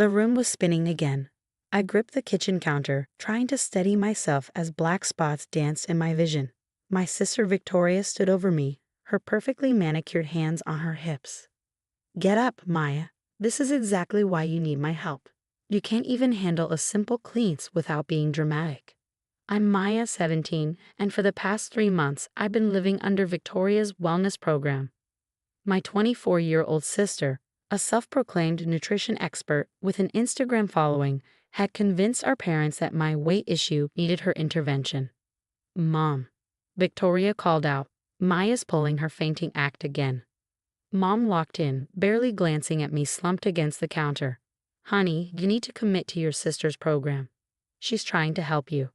The room was spinning again. I gripped the kitchen counter, trying to steady myself as black spots danced in my vision. My sister Victoria stood over me, her perfectly manicured hands on her hips. "Get up, Maya. This is exactly why you need my help. You can't even handle a simple cleanse without being dramatic." I'm Maya, 17, and for the past 3 months I've been living under Victoria's wellness program. My 24-year-old sister, a self-proclaimed nutrition expert with an Instagram following, had convinced our parents that my weight issue needed her intervention. "Mom," Victoria called out, Maya's pulling her fainting act again. Mom walked in, barely glancing at me slumped against the counter. "Honey, you need to commit to your sister's program. She's trying to help you."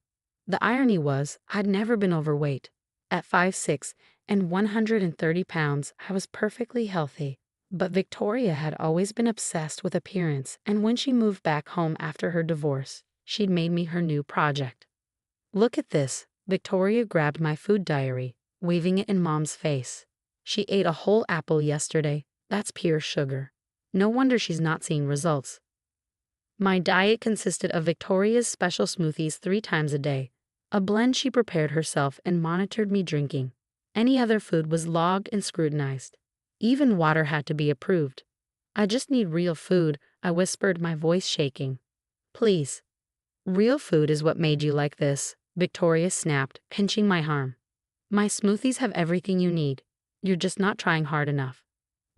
The irony was, I'd never been overweight. At 5'6" and 130 pounds, I was perfectly healthy. But Victoria had always been obsessed with appearance, and when she moved back home after her divorce, she'd made me her new project. "Look at this." Victoria grabbed my food diary, waving it in Mom's face. "She ate a whole apple yesterday. That's pure sugar. No wonder she's not seeing results." My diet consisted of Victoria's special smoothies 3 times a day, a blend she prepared herself and monitored me drinking. Any other food was logged and scrutinized. Even water had to be approved. "I just need real food," I whispered, my voice shaking. "Please." "Real food is what made you like this," Victoria snapped, pinching my arm. "My smoothies have everything you need. You're just not trying hard enough."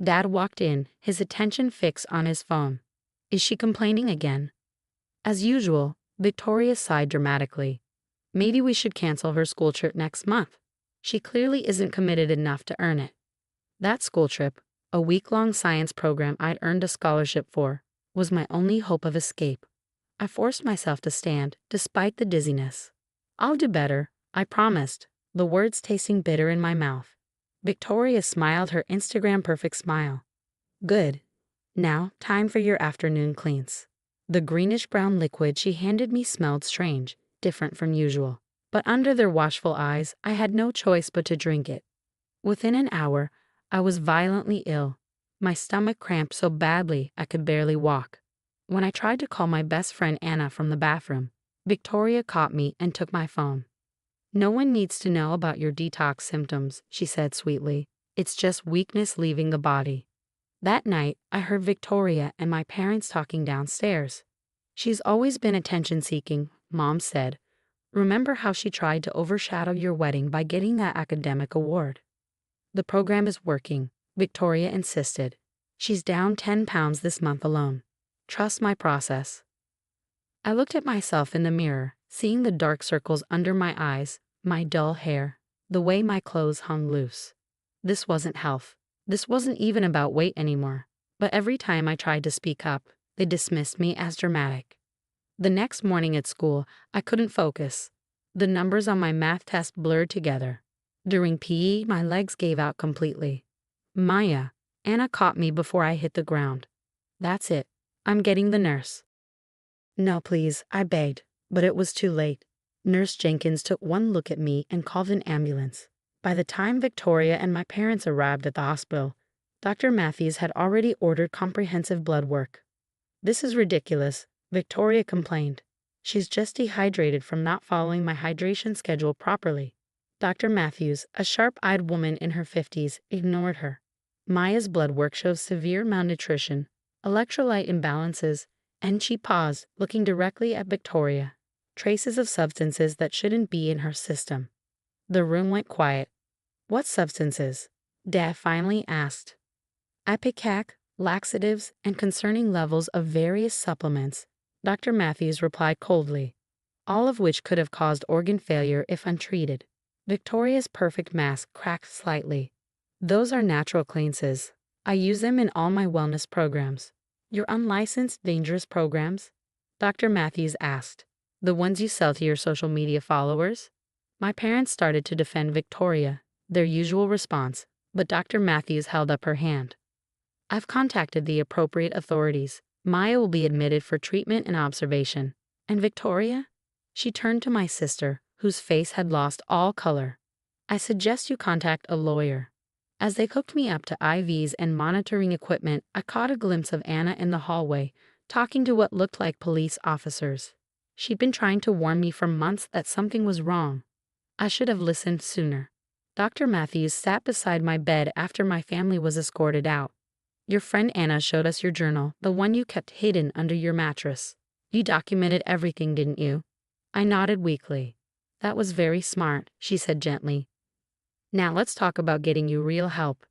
Dad walked in, his attention fixed on his phone. "Is she complaining again?" As usual, Victoria sighed dramatically. "Maybe we should cancel her school trip next month. She clearly isn't committed enough to earn it." That school trip, a week-long science program I'd earned a scholarship for, was my only hope of escape. I forced myself to stand, despite the dizziness. "I'll do better," I promised, the words tasting bitter in my mouth. Victoria smiled her Instagram-perfect smile. "Good. Now, time for your afternoon cleanse." The greenish-brown liquid she handed me smelled strange, different from usual. But under their watchful eyes, I had no choice but to drink it. Within an hour, I was violently ill. My stomach cramped so badly I could barely walk. When I tried to call my best friend Anna from the bathroom, Victoria caught me and took my phone. "No one needs to know about your detox symptoms," she said sweetly. "It's just weakness leaving the body." That night, I heard Victoria and my parents talking downstairs. "She's always been attention-seeking," Mom said. "Remember how she tried to overshadow your wedding by getting that academic award?" "The program is working," Victoria insisted. "She's down 10 pounds this month alone. Trust my process." I looked at myself in the mirror, seeing the dark circles under my eyes, my dull hair, the way my clothes hung loose. This wasn't health. This wasn't even about weight anymore. But every time I tried to speak up, they dismissed me as dramatic. The next morning at school, I couldn't focus. The numbers on my math test blurred together. During PE, my legs gave out completely. "Maya," Anna caught me before I hit the ground. "That's it. I'm getting the nurse." "No, please," I begged, but it was too late. Nurse Jenkins took one look at me and called an ambulance. By the time Victoria and my parents arrived at the hospital, Dr. Matthews had already ordered comprehensive blood work. "This is ridiculous," Victoria complained. "She's just dehydrated from not following my hydration schedule properly." Dr. Matthews, a sharp-eyed woman in her 50s, ignored her. "Maya's blood work shows severe malnutrition, electrolyte imbalances," and she paused, looking directly at Victoria. "Traces of substances that shouldn't be in her system." The room went quiet. "What substances?" Dad finally asked. "Ipecac, laxatives, and concerning levels of various supplements," Dr. Matthews replied coldly, "all of which could have caused organ failure if untreated." Victoria's perfect mask cracked slightly. "Those are natural cleanses. I use them in all my wellness programs." "Your unlicensed, dangerous programs?" Dr. Matthews asked. "The ones you sell to your social media followers?" My parents started to defend Victoria, their usual response, but Dr. Matthews held up her hand. "I've contacted the appropriate authorities. Maya will be admitted for treatment and observation." "And Victoria?" She turned to my sister, whose face had lost all color. "I suggest you contact a lawyer." As they hooked me up to IVs and monitoring equipment, I caught a glimpse of Anna in the hallway, talking to what looked like police officers. She'd been trying to warn me for months that something was wrong. I should have listened sooner. Dr. Matthews sat beside my bed after my family was escorted out. Your friend Anna showed us your journal, the one you kept hidden under your mattress. You documented everything, didn't you? I nodded weakly. That was very smart, she said gently. Now let's talk about getting you real help.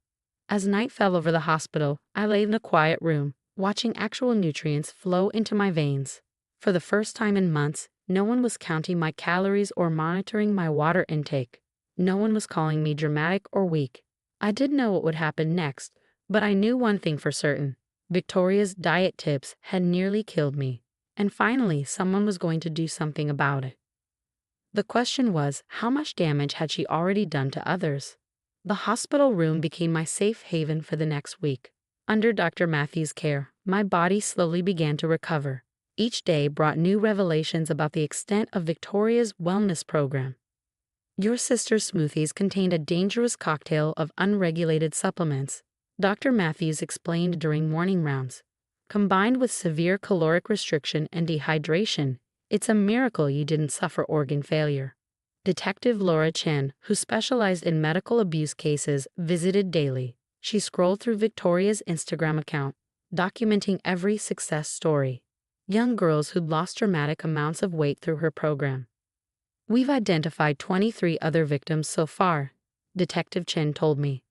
As night fell over the hospital, I lay in a quiet room, watching actual nutrients flow into my veins. For the first time in months, no one was counting my calories or monitoring my water intake. No one was calling me dramatic or weak. I didn't know what would happen next, but I knew one thing for certain. Victoria's diet tips had nearly killed me. And finally, someone was going to do something about it. The question was, how much damage had she already done to others? The hospital room became my safe haven for the next week. Under Dr. Matthews' care, my body slowly began to recover. Each day brought new revelations about the extent of Victoria's wellness program. Your sister's smoothies contained a dangerous cocktail of unregulated supplements, Dr. Matthews explained during morning rounds. Combined with severe caloric restriction and dehydration, it's a miracle you didn't suffer organ failure. Detective Laura Chen, who specialized in medical abuse cases, visited daily. She scrolled through Victoria's Instagram account, documenting every success story. Young girls who'd lost dramatic amounts of weight through her program. We've identified 23 other victims so far, Detective Chen told me.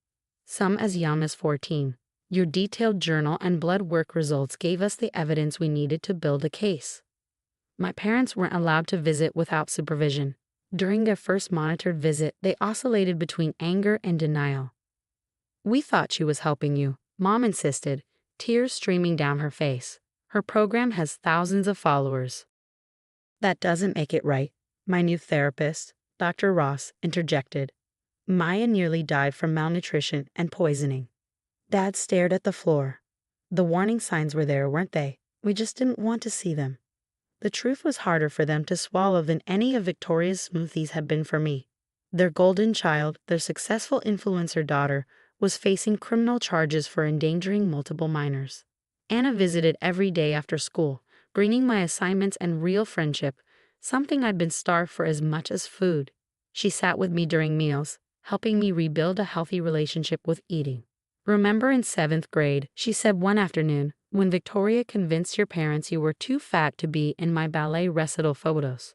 Some as young as 14. Your detailed journal and blood work results gave us the evidence we needed to build a case. My parents weren't allowed to visit without supervision. During their first monitored visit, they oscillated between anger and denial. We thought she was helping you, Mom insisted, tears streaming down her face. Her program has thousands of followers. That doesn't make it right, my new therapist, Dr. Ross, interjected. Maya nearly died from malnutrition and poisoning. Dad stared at the floor. The warning signs were there, weren't they? We just didn't want to see them. The truth was harder for them to swallow than any of Victoria's smoothies had been for me. Their golden child, their successful influencer daughter, was facing criminal charges for endangering multiple minors. Anna visited every day after school, bringing my assignments and real friendship, something I'd been starved for as much as food. She sat with me during meals, helping me rebuild a healthy relationship with eating. Remember in 7th grade, she said one afternoon, when Victoria convinced your parents you were too fat to be in my ballet recital photos.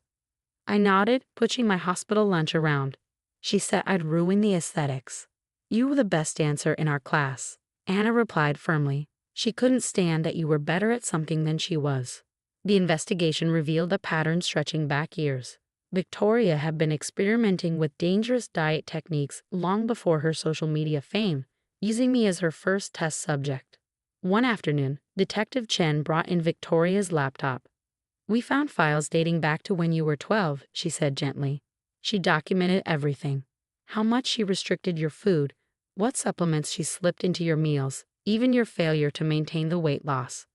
I nodded, pushing my hospital lunch around. She said I'd ruin the aesthetics. You were the best dancer in our class, Anna replied firmly. She couldn't stand that you were better at something than she was. The investigation revealed a pattern stretching back years. Victoria had been experimenting with dangerous diet techniques long before her social media fame, using me as her first test subject. One afternoon, Detective Chen brought in Victoria's laptop. We found files dating back to when you were 12, she said gently. She documented everything. How much she restricted your food, what supplements she slipped into your meals, even your failure to maintain the weight loss.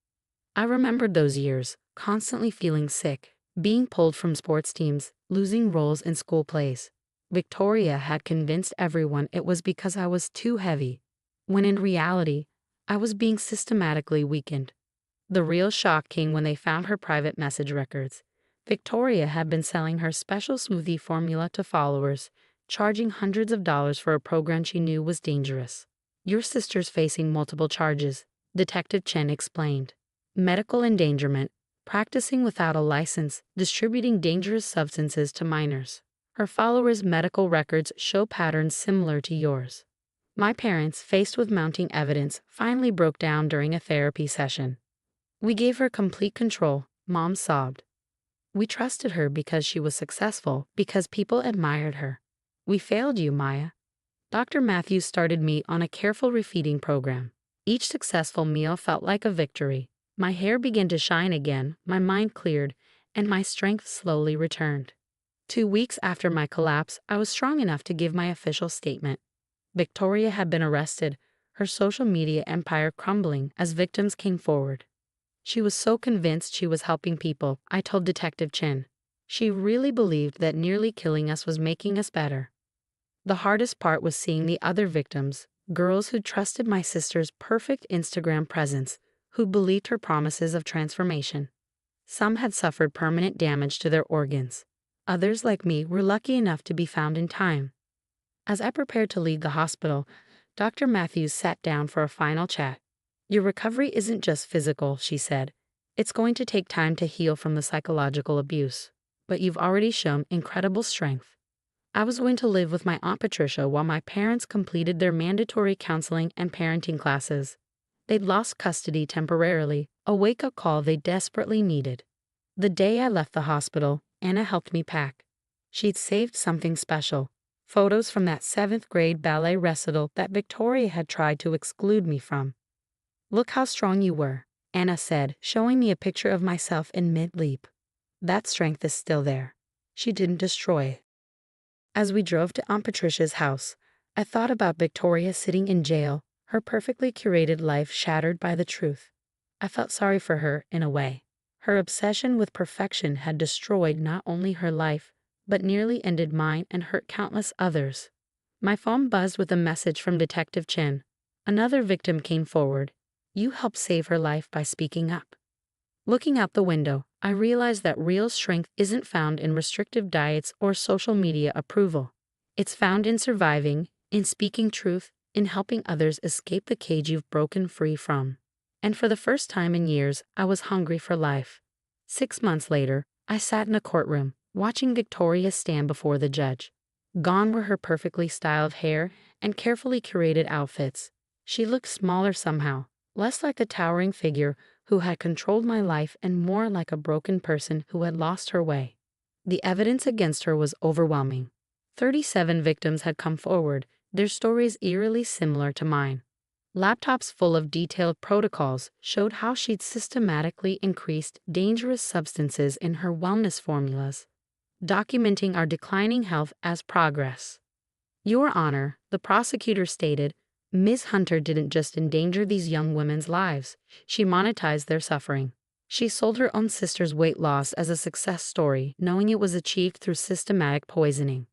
I remembered those years, constantly feeling sick, being pulled from sports teams, losing roles in school plays. Victoria had convinced everyone it was because I was too heavy, when in reality, I was being systematically weakened. The real shock came when they found her private message records. Victoria had been selling her special smoothie formula to followers, charging hundreds of dollars for a program she knew was dangerous. Your sister's facing multiple charges, Detective Chen explained. Medical endangerment, practicing without a license, distributing dangerous substances to minors. Her followers' medical records show patterns similar to yours. My parents, faced with mounting evidence, finally broke down during a therapy session. We gave her complete control, Mom sobbed. We trusted her because she was successful, because people admired her. We failed you, Maya. Dr. Matthews started me on a careful refeeding program. Each successful meal felt like a victory. My hair began to shine again, my mind cleared, and my strength slowly returned. 2 weeks after my collapse, I was strong enough to give my official statement. Victoria had been arrested, her social media empire crumbling as victims came forward. She was so convinced she was helping people, I told Detective Chen. She really believed that nearly killing us was making us better. The hardest part was seeing the other victims, girls who trusted my sister's perfect Instagram presence, who believed her promises of transformation. Some had suffered permanent damage to their organs. Others, like me, were lucky enough to be found in time. As I prepared to leave the hospital, Dr. Matthews sat down for a final chat. "Your recovery isn't just physical," she said. "It's going to take time to heal from the psychological abuse. But you've already shown incredible strength." I was going to live with my Aunt Patricia while my parents completed their mandatory counseling and parenting classes. They'd lost custody temporarily, a wake-up call they desperately needed. The day I left the hospital, Anna helped me pack. She'd saved something special. Photos from that 7th grade ballet recital that Victoria had tried to exclude me from. "Look how strong you were," Anna said, showing me a picture of myself in mid-leap. "That strength is still there. She didn't destroy it." As we drove to Aunt Patricia's house, I thought about Victoria sitting in jail, her perfectly curated life shattered by the truth. I felt sorry for her, in a way. Her obsession with perfection had destroyed not only her life, but nearly ended mine and hurt countless others. My phone buzzed with a message from Detective Chen. Another victim came forward. "You helped save her life by speaking up." Looking out the window, I realized that real strength isn't found in restrictive diets or social media approval. It's found in surviving, in speaking truth, in helping others escape the cage you've broken free from. And for the first time in years, I was hungry for life. 6 months later, I sat in a courtroom, watching Victoria stand before the judge. Gone were her perfectly styled hair and carefully curated outfits. She looked smaller somehow, less like the towering figure who had controlled my life and more like a broken person who had lost her way. The evidence against her was overwhelming. 37 victims had come forward, their stories eerily similar to mine. Laptops full of detailed protocols showed how she'd systematically increased dangerous substances in her wellness formulas, documenting our declining health as progress. "Your Honor," the prosecutor stated, "Ms. Hunter didn't just endanger these young women's lives, she monetized their suffering. She sold her own sister's weight loss as a success story, knowing it was achieved through systematic poisoning."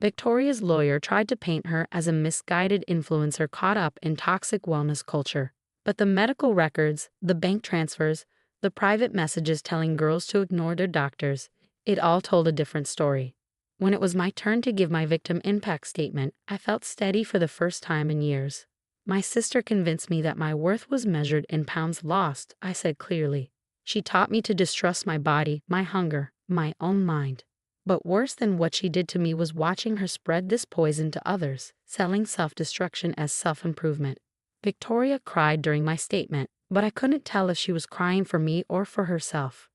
Victoria's lawyer tried to paint her as a misguided influencer caught up in toxic wellness culture. But the medical records, the bank transfers, the private messages telling girls to ignore their doctors, it all told a different story. When it was my turn to give my victim impact statement, I felt steady for the first time in years. "My sister convinced me that my worth was measured in pounds lost," I said clearly. "She taught me to distrust my body, my hunger, my own mind." But worse than what she did to me was watching her spread this poison to others, selling self-destruction as self-improvement. Victoria cried during my statement, but I couldn't tell if she was crying for me or for herself.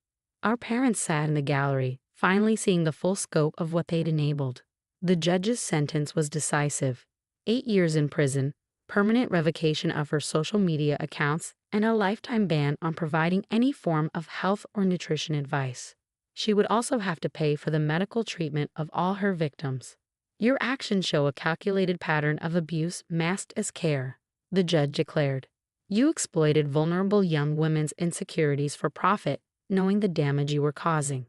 Our parents sat in the gallery, finally seeing the full scope of what they'd enabled. The judge's sentence was decisive. 8 years in prison, permanent revocation of her social media accounts, and a lifetime ban on providing any form of health or nutrition advice. She would also have to pay for the medical treatment of all her victims. "Your actions show a calculated pattern of abuse masked as care," the judge declared. "You exploited vulnerable young women's insecurities for profit, knowing the damage you were causing."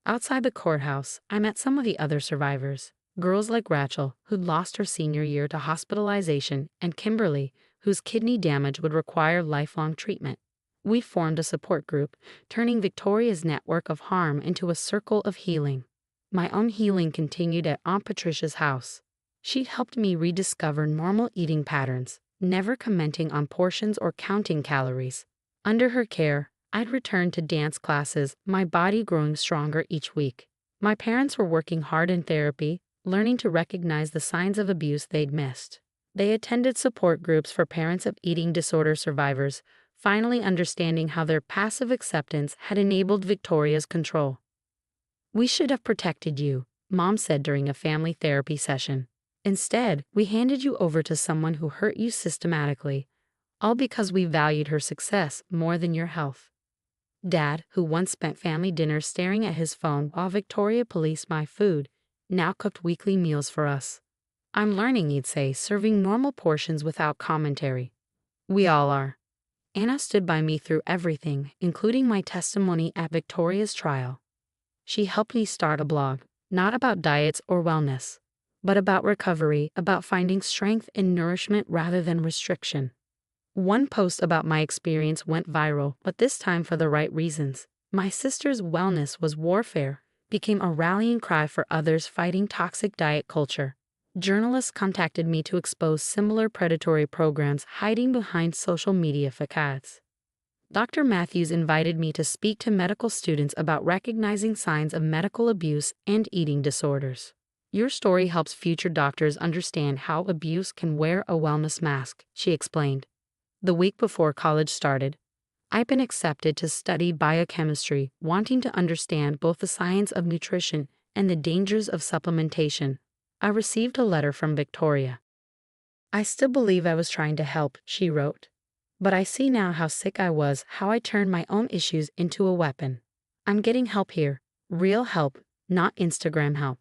Outside the courthouse, I met some of the other survivors. Girls like Rachel, who'd lost her senior year to hospitalization, and Kimberly, whose kidney damage would require lifelong treatment. We formed a support group, turning Victoria's network of harm into a circle of healing. My own healing continued at Aunt Patricia's house. She'd helped me rediscover normal eating patterns, never commenting on portions or counting calories. Under her care, I'd returned to dance classes, my body growing stronger each week. My parents were working hard in therapy, learning to recognize the signs of abuse they'd missed. They attended support groups for parents of eating disorder survivors, finally understanding how their passive acceptance had enabled Victoria's control. "We should have protected you," Mom said during a family therapy session. "Instead, we handed you over to someone who hurt you systematically, all because we valued her success more than your health." Dad, who once spent family dinners staring at his phone while Victoria policed my food, now cooked weekly meals for us. "I'm learning," he'd say, serving normal portions without commentary. "We all are." Anna stood by me through everything, including my testimony at Victoria's trial. She helped me start a blog, not about diets or wellness, but about recovery, about finding strength in nourishment rather than restriction. One post about my experience went viral, but this time for the right reasons. My sister's wellness was warfare, became a rallying cry for others fighting toxic diet culture. Journalists contacted me to expose similar predatory programs hiding behind social media facades. Dr. Matthews invited me to speak to medical students about recognizing signs of medical abuse and eating disorders. Your story helps future doctors understand how abuse can wear a wellness mask, she explained. The week before college started, I've been accepted to study biochemistry, wanting to understand both the science of nutrition and the dangers of supplementation. I received a letter from Victoria. I still believe I was trying to help, she wrote. But I see now how sick I was, how I turned my own issues into a weapon. I'm getting help here, real help, not Instagram help.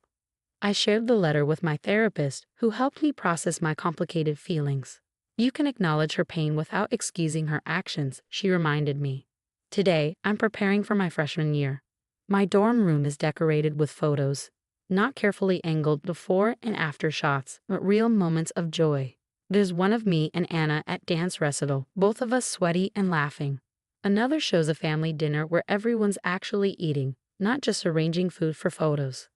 I shared the letter with my therapist, who helped me process my complicated feelings. You can acknowledge her pain without excusing her actions, she reminded me. Today, I'm preparing for my freshman year. My dorm room is decorated with photos, not carefully angled before and after shots, but real moments of joy. There's one of me and Anna at dance recital, both of us sweaty and laughing. Another shows a family dinner where everyone's actually eating, not just arranging food for photos.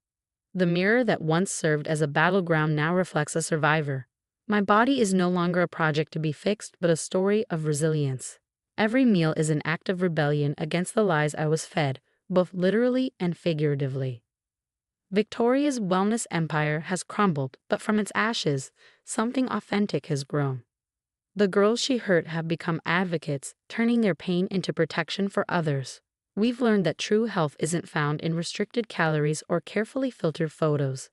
The mirror that once served as a battleground now reflects a survivor. My body is no longer a project to be fixed, but a story of resilience. Every meal is an act of rebellion against the lies I was fed, both literally and figuratively. Victoria's wellness empire has crumbled, but from its ashes, something authentic has grown. The girls she hurt have become advocates, turning their pain into protection for others. We've learned that true health isn't found in restricted calories or carefully filtered photos,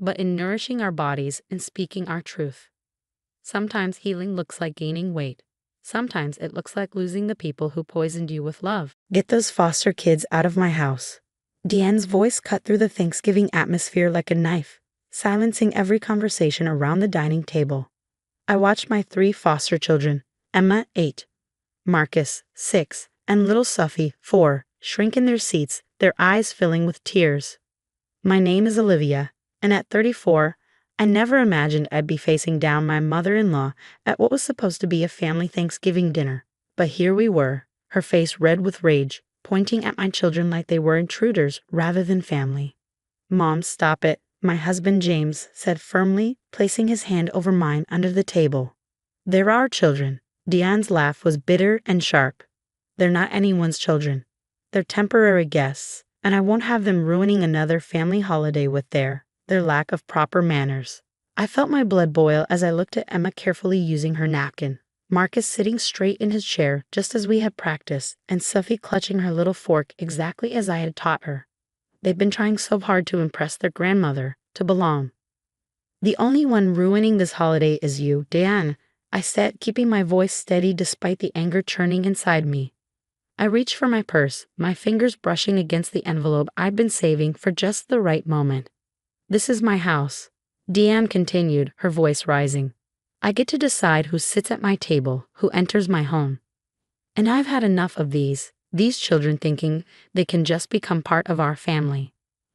but in nourishing our bodies and speaking our truth. Sometimes healing looks like gaining weight. Sometimes it looks like losing the people who poisoned you with love. Get those foster kids out of my house. Deanne's voice cut through the Thanksgiving atmosphere like a knife, silencing every conversation around the dining table. I watched my 3 foster children, Emma, 8, Marcus, 6, and little Sophie, 4, shrink in their seats, their eyes filling with tears. My name is Olivia, and at 34, I never imagined I'd be facing down my mother-in-law at what was supposed to be a family Thanksgiving dinner. But here we were, her face red with rage, pointing at my children like they were intruders rather than family. Mom, stop it, my husband James said firmly, placing his hand over mine under the table. They're our children. Deanne's laugh was bitter and sharp. They're not anyone's children. They're temporary guests, and I won't have them ruining another family holiday with their lack of proper manners. I felt my blood boil as I looked at Emma carefully using her napkin. Marcus sitting straight in his chair just as we had practiced, and Sophie clutching her little fork exactly as I had taught her. They've been trying so hard to impress their grandmother, to belong. The only one ruining this holiday is you, Diane, I said, keeping my voice steady despite the anger churning inside me. I reached for my purse, my fingers brushing against the envelope I'd been saving for just the right moment. This is my house, Deanne continued, her voice rising. I get to decide who sits at my table, who enters my home. And I've had enough of these children thinking they can just become part of our family.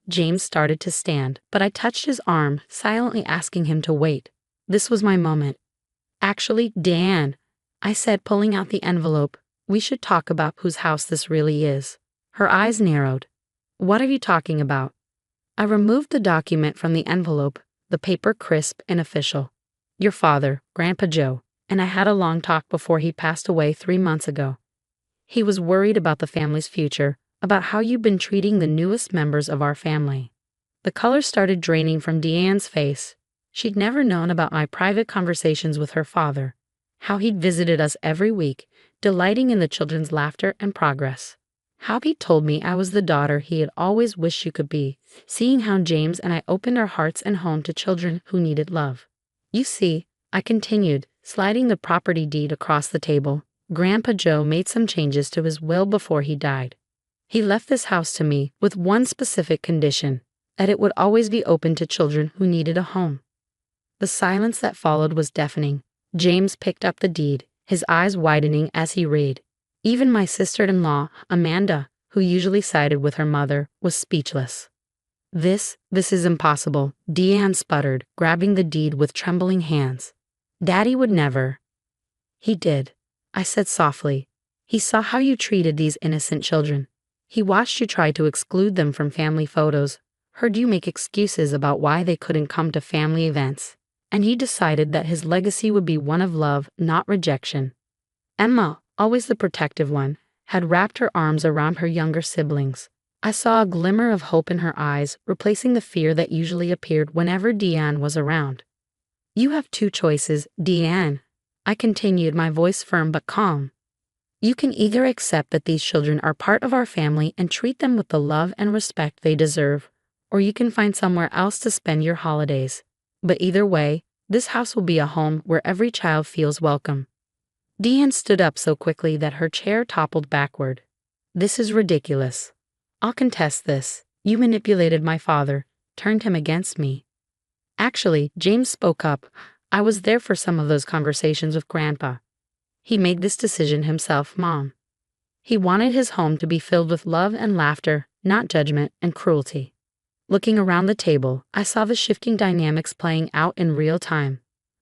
James started to stand, but I touched his arm, silently asking him to wait. This was my moment. Actually, Deanne, I said, pulling out the envelope, we should talk about whose house this really is. Her eyes narrowed. What are you talking about? I removed the document from the envelope, the paper crisp and official. Your father, Grandpa Joe, and I had a long talk before he passed away 3 months ago. He was worried about the family's future, about how you've been treating the newest members of our family. The color started draining from Deanne's face. She'd never known about my private conversations with her father, how he'd visited us every week, delighting in the children's laughter and progress. How he told me I was the daughter he had always wished you could be, seeing how James and I opened our hearts and home to children who needed love. You see, I continued, sliding the property deed across the table. Grandpa Joe made some changes to his will before he died. He left this house to me with one specific condition, that it would always be open to children who needed a home. The silence that followed was deafening. James picked up the deed, his eyes widening as he read. Even my sister-in-law, Amanda, who usually sided with her mother, was speechless. This is impossible, Deanne sputtered, grabbing the deed with trembling hands. Daddy would never. He did. I said softly. He saw how you treated these innocent children. He watched you try to exclude them from family photos, heard you make excuses about why they couldn't come to family events, and he decided that his legacy would be one of love, not rejection. Emma, always the protective one, had wrapped her arms around her younger siblings. I saw a glimmer of hope in her eyes, replacing the fear that usually appeared whenever Deanne was around. You have two choices, Deanne. I continued, my voice firm but calm. You can either accept that these children are part of our family and treat them with the love and respect they deserve, or you can find somewhere else to spend your holidays. But either way, this house will be a home where every child feels welcome. Deanne stood up so quickly that her chair toppled backward. This is ridiculous. I'll contest this. You manipulated my father, turned him against me. Actually, James spoke up. I was there for some of those conversations with Grandpa. He made this decision himself, Mom. He wanted his home to be filled with love and laughter, not judgment and cruelty. Looking around the table, I saw the shifting dynamics playing out in real time.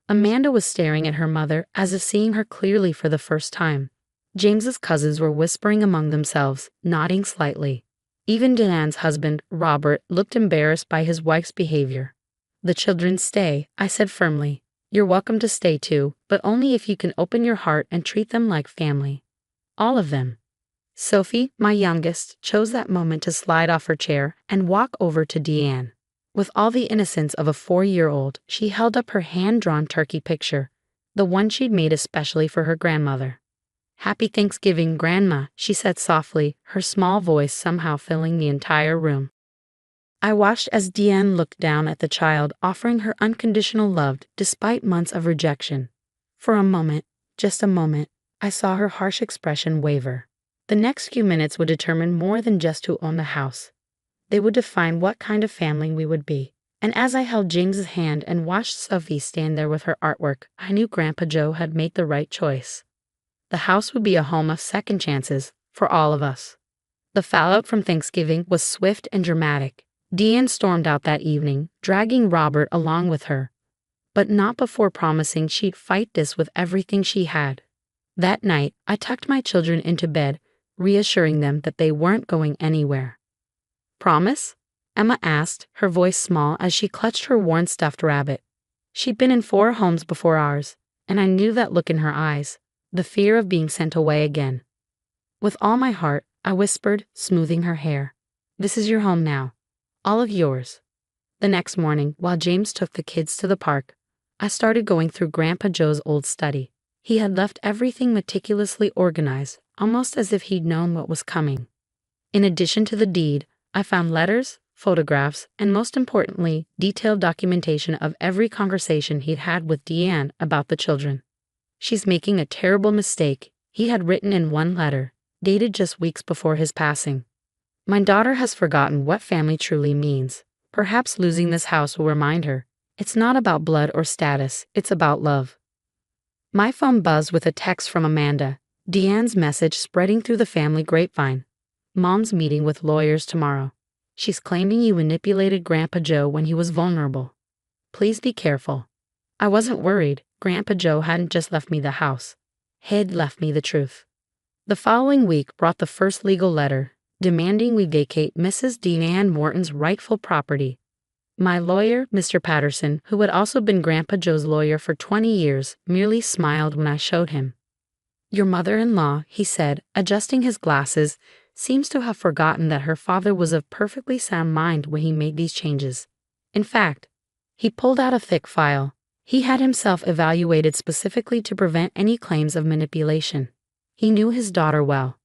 Amanda was staring at her mother as if seeing her clearly for the first time. James's cousins were whispering among themselves, nodding slightly. Even Diane's husband, Robert, looked embarrassed by his wife's behavior. The children stay, I said firmly. You're welcome to stay too, but only if you can open your heart and treat them like family. All of them. Sophie, my youngest, chose that moment to slide off her chair and walk over to Deanne. With all the innocence of a 4-year-old, she held up her hand-drawn turkey picture, the one she'd made especially for her grandmother. Happy Thanksgiving, Grandma, she said softly, her small voice somehow filling the entire room. I watched as Deanne looked down at the child, offering her unconditional love despite months of rejection. For a moment, just a moment, I saw her harsh expression waver. The next few minutes would determine more than just who owned the house. They would define what kind of family we would be. And as I held James's hand and watched Sophie stand there with her artwork, I knew Grandpa Joe had made the right choice. The house would be a home of second chances for all of us. The fallout from Thanksgiving was swift and dramatic. Deanne stormed out that evening, dragging Robert along with her, but not before promising she'd fight this with everything she had. That night, I tucked my children into bed, reassuring them that they weren't going anywhere. Promise? Emma asked, her voice small as she clutched her worn stuffed rabbit. She'd been in 4 homes before ours, and I knew that look in her eyes, the fear of being sent away again. With all my heart, I whispered, smoothing her hair. This is your home now. All of yours. The next morning, while James took the kids to the park, I started going through Grandpa Joe's old study. He had left everything meticulously organized, almost as if he'd known what was coming. In addition to the deed, I found letters, photographs, and most importantly, detailed documentation of every conversation he'd had with Deanne about the children. She's making a terrible mistake, he had written in one letter, dated just weeks before his passing. My daughter has forgotten what family truly means. Perhaps losing this house will remind her. It's not about blood or status, it's about love. My phone buzzed with a text from Amanda, Deanne's message spreading through the family grapevine. Mom's meeting with lawyers tomorrow. She's claiming you manipulated Grandpa Joe when he was vulnerable. Please be careful. I wasn't worried. Grandpa Joe hadn't just left me the house. He'd left me the truth. The following week brought the first legal letter, demanding we vacate Mrs. Deanne Morton's rightful property. My lawyer, Mr. Patterson, who had also been Grandpa Joe's lawyer for 20 years, merely smiled when I showed him. Your mother-in-law, he said, adjusting his glasses, seems to have forgotten that her father was of perfectly sound mind when he made these changes. In fact, he pulled out a thick file. He had himself evaluated specifically to prevent any claims of manipulation. He knew his daughter well.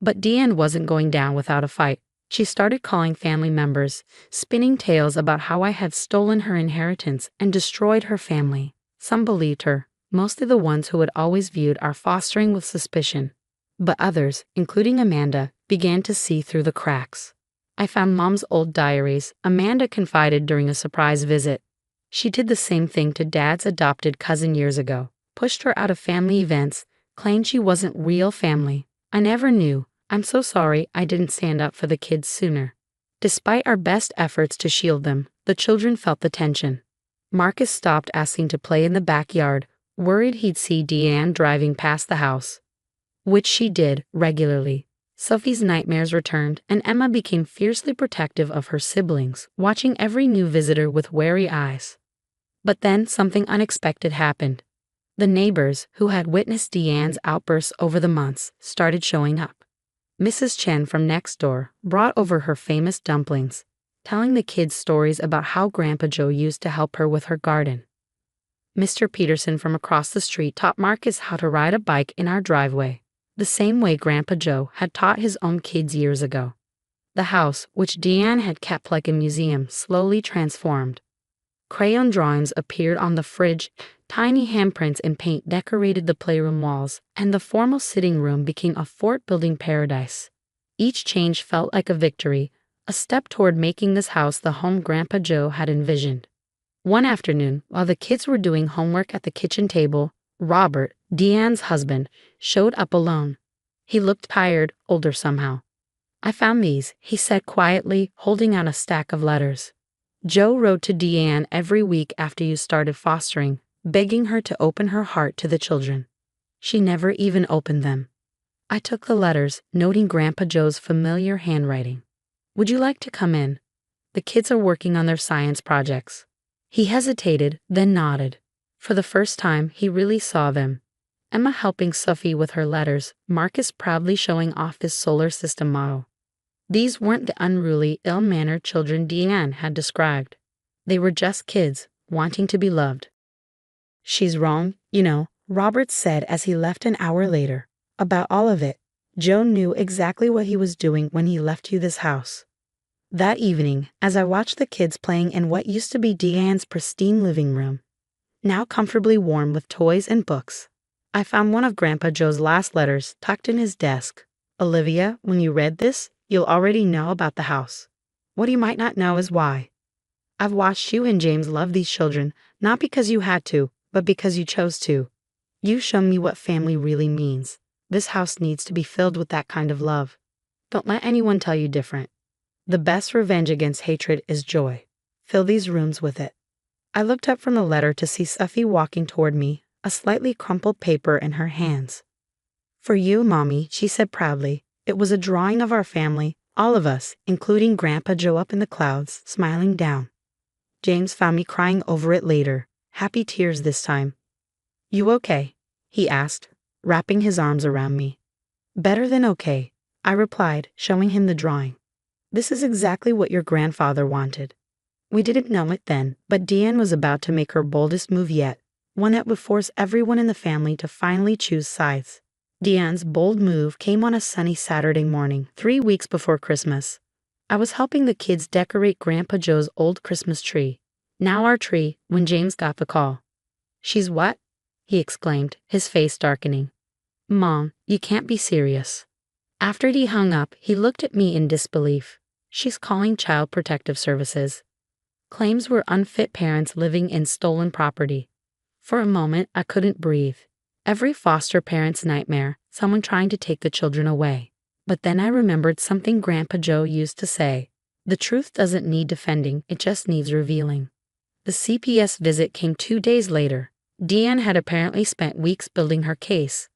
But Deanne wasn't going down without a fight. She started calling family members, spinning tales about how I had stolen her inheritance and destroyed her family. Some believed her, mostly the ones who had always viewed our fostering with suspicion. But others, including Amanda, began to see through the cracks. I found Mom's old diaries. Amanda confided during a surprise visit. She did the same thing to Dad's adopted cousin years ago, pushed her out of family events, claimed she wasn't real family. I never knew. I'm so sorry I didn't stand up for the kids sooner. Despite our best efforts to shield them, the children felt the tension. Marcus stopped asking to play in the backyard, worried he'd see Deanne driving past the house. which she did regularly. Sophie's nightmares returned, and Emma became fiercely protective of her siblings, watching every new visitor with wary eyes. But then something unexpected happened. The neighbors, who had witnessed Deanne's outbursts over the months, started showing up. Mrs. Chen from next door brought over her famous dumplings, telling the kids stories about how Grandpa Joe used to help her with her garden. Mr. Peterson from across the street taught Marcus how to ride a bike in our driveway, the same way Grandpa Joe had taught his own kids years ago. The house, which Deanne had kept like a museum, slowly transformed. Crayon drawings appeared on the fridge, tiny handprints in paint decorated the playroom walls, and the formal sitting room became a fort-building paradise. Each change felt like a victory, a step toward making this house the home Grandpa Joe had envisioned. One afternoon, while the kids were doing homework at the kitchen table, Robert, Deanne's husband, showed up alone. He looked tired, older somehow. "I found these," he said quietly, holding out a stack of letters. "Joe wrote to Deanne every week after you started fostering, begging her to open her heart to the children. She never even opened them." I took the letters, noting Grandpa Joe's familiar handwriting. "Would you like to come in? The kids are working on their science projects." He hesitated, then nodded. For the first time, he really saw them. Emma helping Sophie with her letters, Marcus proudly showing off his solar system model. These weren't the unruly, ill-mannered children Deanne had described. They were just kids, wanting to be loved. "She's wrong, you know," Robert said as he left an hour later. "About all of it. Joe knew exactly what he was doing when he left you this house." That evening, as I watched the kids playing in what used to be Deanne's pristine living room, now comfortably warm with toys and books, I found one of Grandpa Joe's last letters tucked in his desk. "Olivia, when you read this, you'll already know about the house. What you might not know is why. I've watched you and James love these children, not because you had to, but because you chose to. You've shown me what family really means. This house needs to be filled with that kind of love. Don't let anyone tell you different. The best revenge against hatred is joy. Fill these rooms with it." I looked up from the letter to see Sophie walking toward me, a slightly crumpled paper in her hands. "For you, Mommy," she said proudly. It was a drawing of our family, all of us, including Grandpa Joe up in the clouds, smiling down. James found me crying over it later, happy tears this time. "You okay?" he asked, wrapping his arms around me. "Better than okay," I replied, showing him the drawing. "This is exactly what your grandfather wanted." We didn't know it then, but Deanne was about to make her boldest move yet, one that would force everyone in the family to finally choose sides. Deanne's bold move came on a sunny Saturday morning, 3 weeks before Christmas. I was helping the kids decorate Grandpa Joe's old Christmas tree, now our tree, when James got the call. "She's what?" he exclaimed, his face darkening. "Mom, you can't be serious." After he hung up, he looked at me in disbelief. "She's calling Child Protective Services." Claims were unfit parents living in stolen property. For a moment, I couldn't breathe. Every foster parent's nightmare, someone trying to take the children away. But then I remembered something Grandpa Joe used to say. The truth doesn't need defending, it just needs revealing. The CPS visit came 2 days later. Deanne had apparently spent weeks building her case,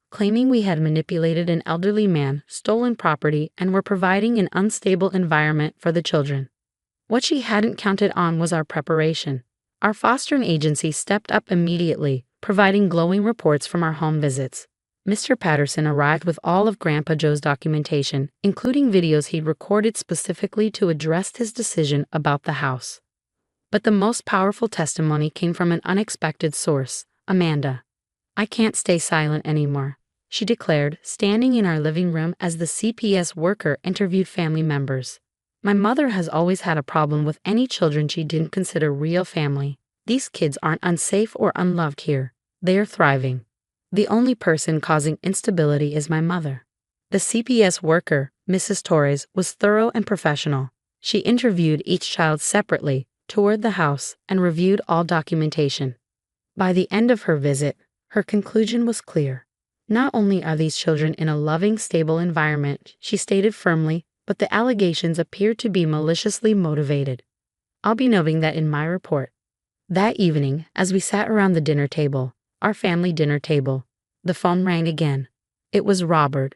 claiming we had manipulated an elderly man, stolen property, and were providing an unstable environment for the children. What she hadn't counted on was our preparation. Our fostering agency stepped up immediately, providing glowing reports from our home visits. Mr. Patterson arrived with all of Grandpa Joe's documentation, including videos he'd recorded specifically to address his decision about the house. But the most powerful testimony came from an unexpected source, Amanda. "I can't stay silent anymore," she declared, standing in our living room as the CPS worker interviewed family members. "My mother has always had a problem with any children she didn't consider real family. These kids aren't unsafe or unloved here. They are thriving. The only person causing instability is my mother." The CPS worker, Mrs. Torres, was thorough and professional. She interviewed each child separately, toured the house, and reviewed all documentation. By the end of her visit, her conclusion was clear. Not only are these children in a loving, stable environment, she stated firmly, but the allegations appear to be maliciously motivated. I'll be noting that in my report. That evening, as we sat around the dinner table, our family dinner table, the phone rang again. It was Robert.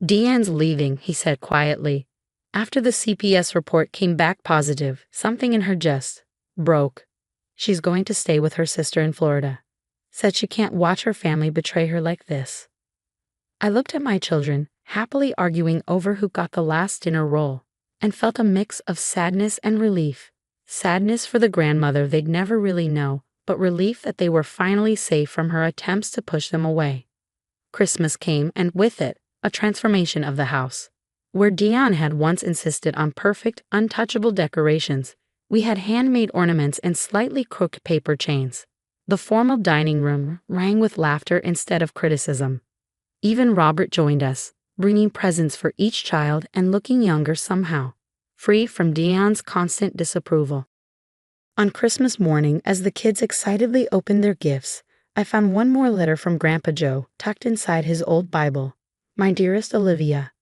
"Deanne's leaving," he said quietly. After the CPS report came back positive, something in her just broke. She's going to stay with her sister in Florida. Said she can't watch her family betray her like this. I looked at my children, happily arguing over who got the last dinner roll, and felt a mix of sadness and relief. Sadness for the grandmother they'd never really know, but relief that they were finally safe from her attempts to push them away. Christmas came, and with it, a transformation of the house. Where Dion had once insisted on perfect, untouchable decorations, we had handmade ornaments and slightly crooked paper chains. The formal dining room rang with laughter instead of criticism. Even Robert joined us, bringing presents for each child and looking younger somehow, free from Dion's constant disapproval. On Christmas morning, as the kids excitedly opened their gifts, I found one more letter from Grandpa Joe tucked inside his old Bible. "My dearest Olivia,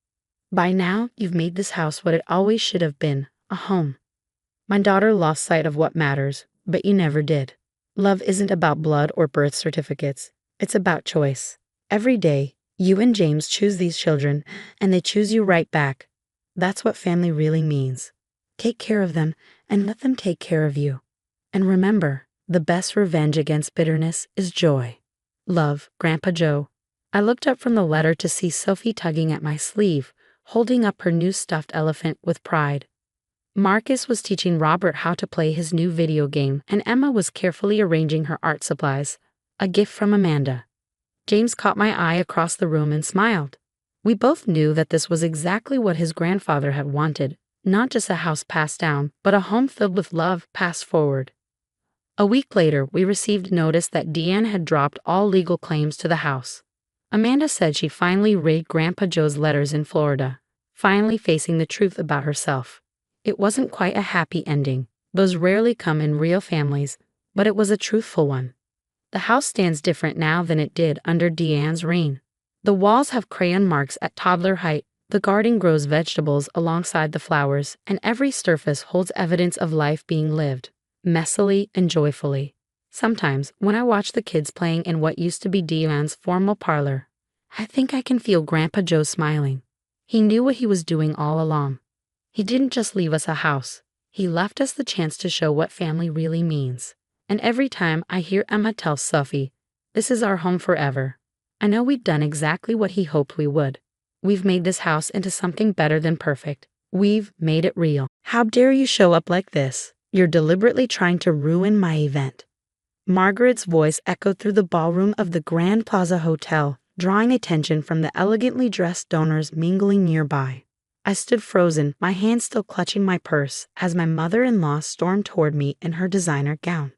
by now you've made this house what it always should have been, a home. My daughter lost sight of what matters, but you never did. Love isn't about blood or birth certificates. It's about choice. Every day, you and James choose these children, and they choose you right back. That's what family really means. Take care of them, and let them take care of you. And remember, the best revenge against bitterness is joy. Love, Grandpa Joe." I looked up from the letter to see Sophie tugging at my sleeve, holding up her new stuffed elephant with pride. Marcus was teaching Robert how to play his new video game, and Emma was carefully arranging her art supplies, a gift from Amanda. James caught my eye across the room and smiled. We both knew that this was exactly what his grandfather had wanted, not just a house passed down, but a home filled with love passed forward. A week later, we received notice that Deanne had dropped all legal claims to the house. Amanda said she finally read Grandpa Joe's letters in Florida, finally facing the truth about herself. It wasn't quite a happy ending. Those rarely come in real families, but it was a truthful one. The house stands different now than it did under Deanne's reign. The walls have crayon marks at toddler height, the garden grows vegetables alongside the flowers, and every surface holds evidence of life being lived, messily and joyfully. Sometimes, when I watch the kids playing in what used to be Deanne's formal parlor, I think I can feel Grandpa Joe smiling. He knew what he was doing all along. He didn't just leave us a house. He left us the chance to show what family really means. And every time I hear Emma tell Sophie, "This is our home forever," I know we've done exactly what he hoped we would. We've made this house into something better than perfect. We've made it real. "How dare you show up like this? You're deliberately trying to ruin my event." Margaret's voice echoed through the ballroom of the Grand Plaza Hotel, drawing attention from the elegantly dressed donors mingling nearby. I stood frozen, my hand still clutching my purse, as my mother-in-law stormed toward me in her designer gown.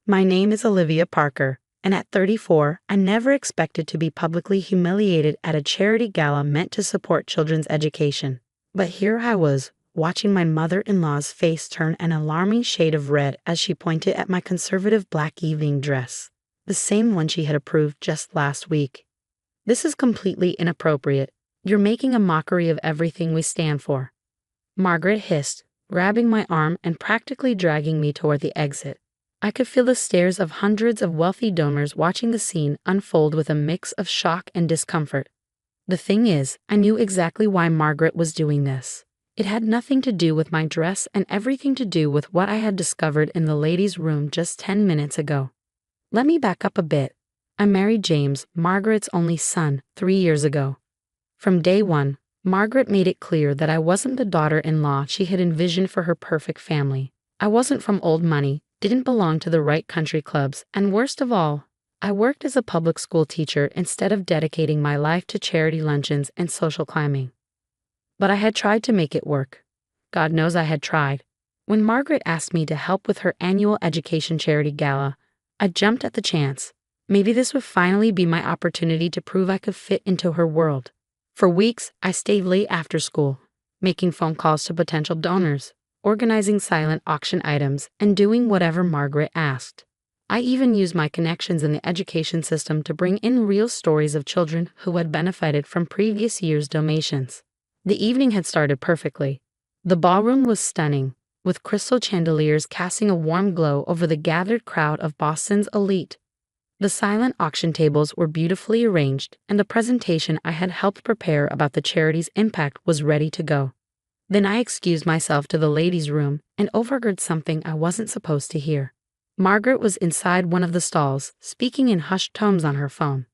"My name is Olivia Parker, and at 34, I never expected to be publicly humiliated at a charity gala meant to support children's education. But here I was, watching my mother-in-law's face turn an alarming shade of red as she pointed at my conservative black evening dress, the same one she had approved just last week. "This is completely inappropriate. You're making a mockery of everything we stand for," Margaret hissed, grabbing my arm and practically dragging me toward the exit. I could feel the stares of hundreds of wealthy donors watching the scene unfold with a mix of shock and discomfort. The thing is, I knew exactly why Margaret was doing this. It had nothing to do with my dress and everything to do with what I had discovered in the ladies' room just 10 minutes ago. Let me back up a bit. I married James, Margaret's only son, 3 years ago. From day one, Margaret made it clear that I wasn't the daughter-in-law she had envisioned for her perfect family. I wasn't from old money, didn't belong to the right country clubs, and worst of all, I worked as a public school teacher instead of dedicating my life to charity luncheons and social climbing. But I had tried to make it work. God knows I had tried. When Margaret asked me to help with her annual education charity gala, I jumped at the chance. Maybe this would finally be my opportunity to prove I could fit into her world. For weeks, I stayed late after school, making phone calls to potential donors, organizing silent auction items, and doing whatever Margaret asked. I even used my connections in the education system to bring in real stories of children who had benefited from previous year's donations. The evening had started perfectly. The ballroom was stunning, with crystal chandeliers casting a warm glow over the gathered crowd of Boston's elite. The silent auction tables were beautifully arranged, and the presentation I had helped prepare about the charity's impact was ready to go. Then I excused myself to the ladies' room and overheard something I wasn't supposed to hear. Margaret was inside one of the stalls, speaking in hushed tones on her phone.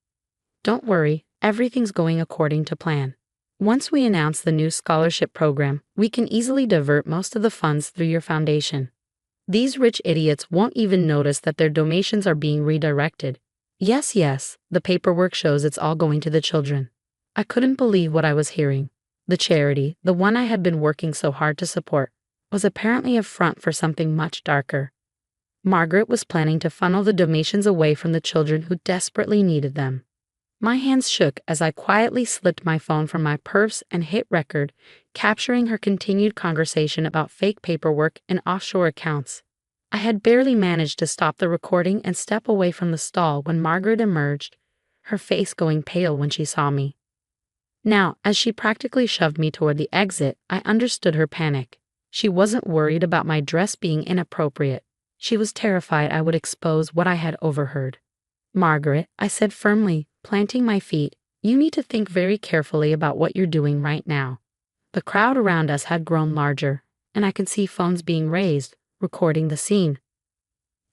"Don't worry, everything's going according to plan. Once we announce the new scholarship program, we can easily divert most of the funds through your foundation. These rich idiots won't even notice that their donations are being redirected. Yes, the paperwork shows it's all going to the children." I couldn't believe what I was hearing. The charity, the one I had been working so hard to support, was apparently a front for something much darker. Margaret was planning to funnel the donations away from the children who desperately needed them. My hands shook as I quietly slipped my phone from my purse and hit record, capturing her continued conversation about fake paperwork and offshore accounts. I had barely managed to stop the recording and step away from the stall when Margaret emerged, her face going pale when she saw me. Now, as she practically shoved me toward the exit, I understood her panic. She wasn't worried about my dress being inappropriate. She was terrified I would expose what I had overheard. "Margaret," I said firmly, planting my feet, "you need to think very carefully about what you're doing right now." The crowd around us had grown larger, and I could see phones being raised, recording the scene.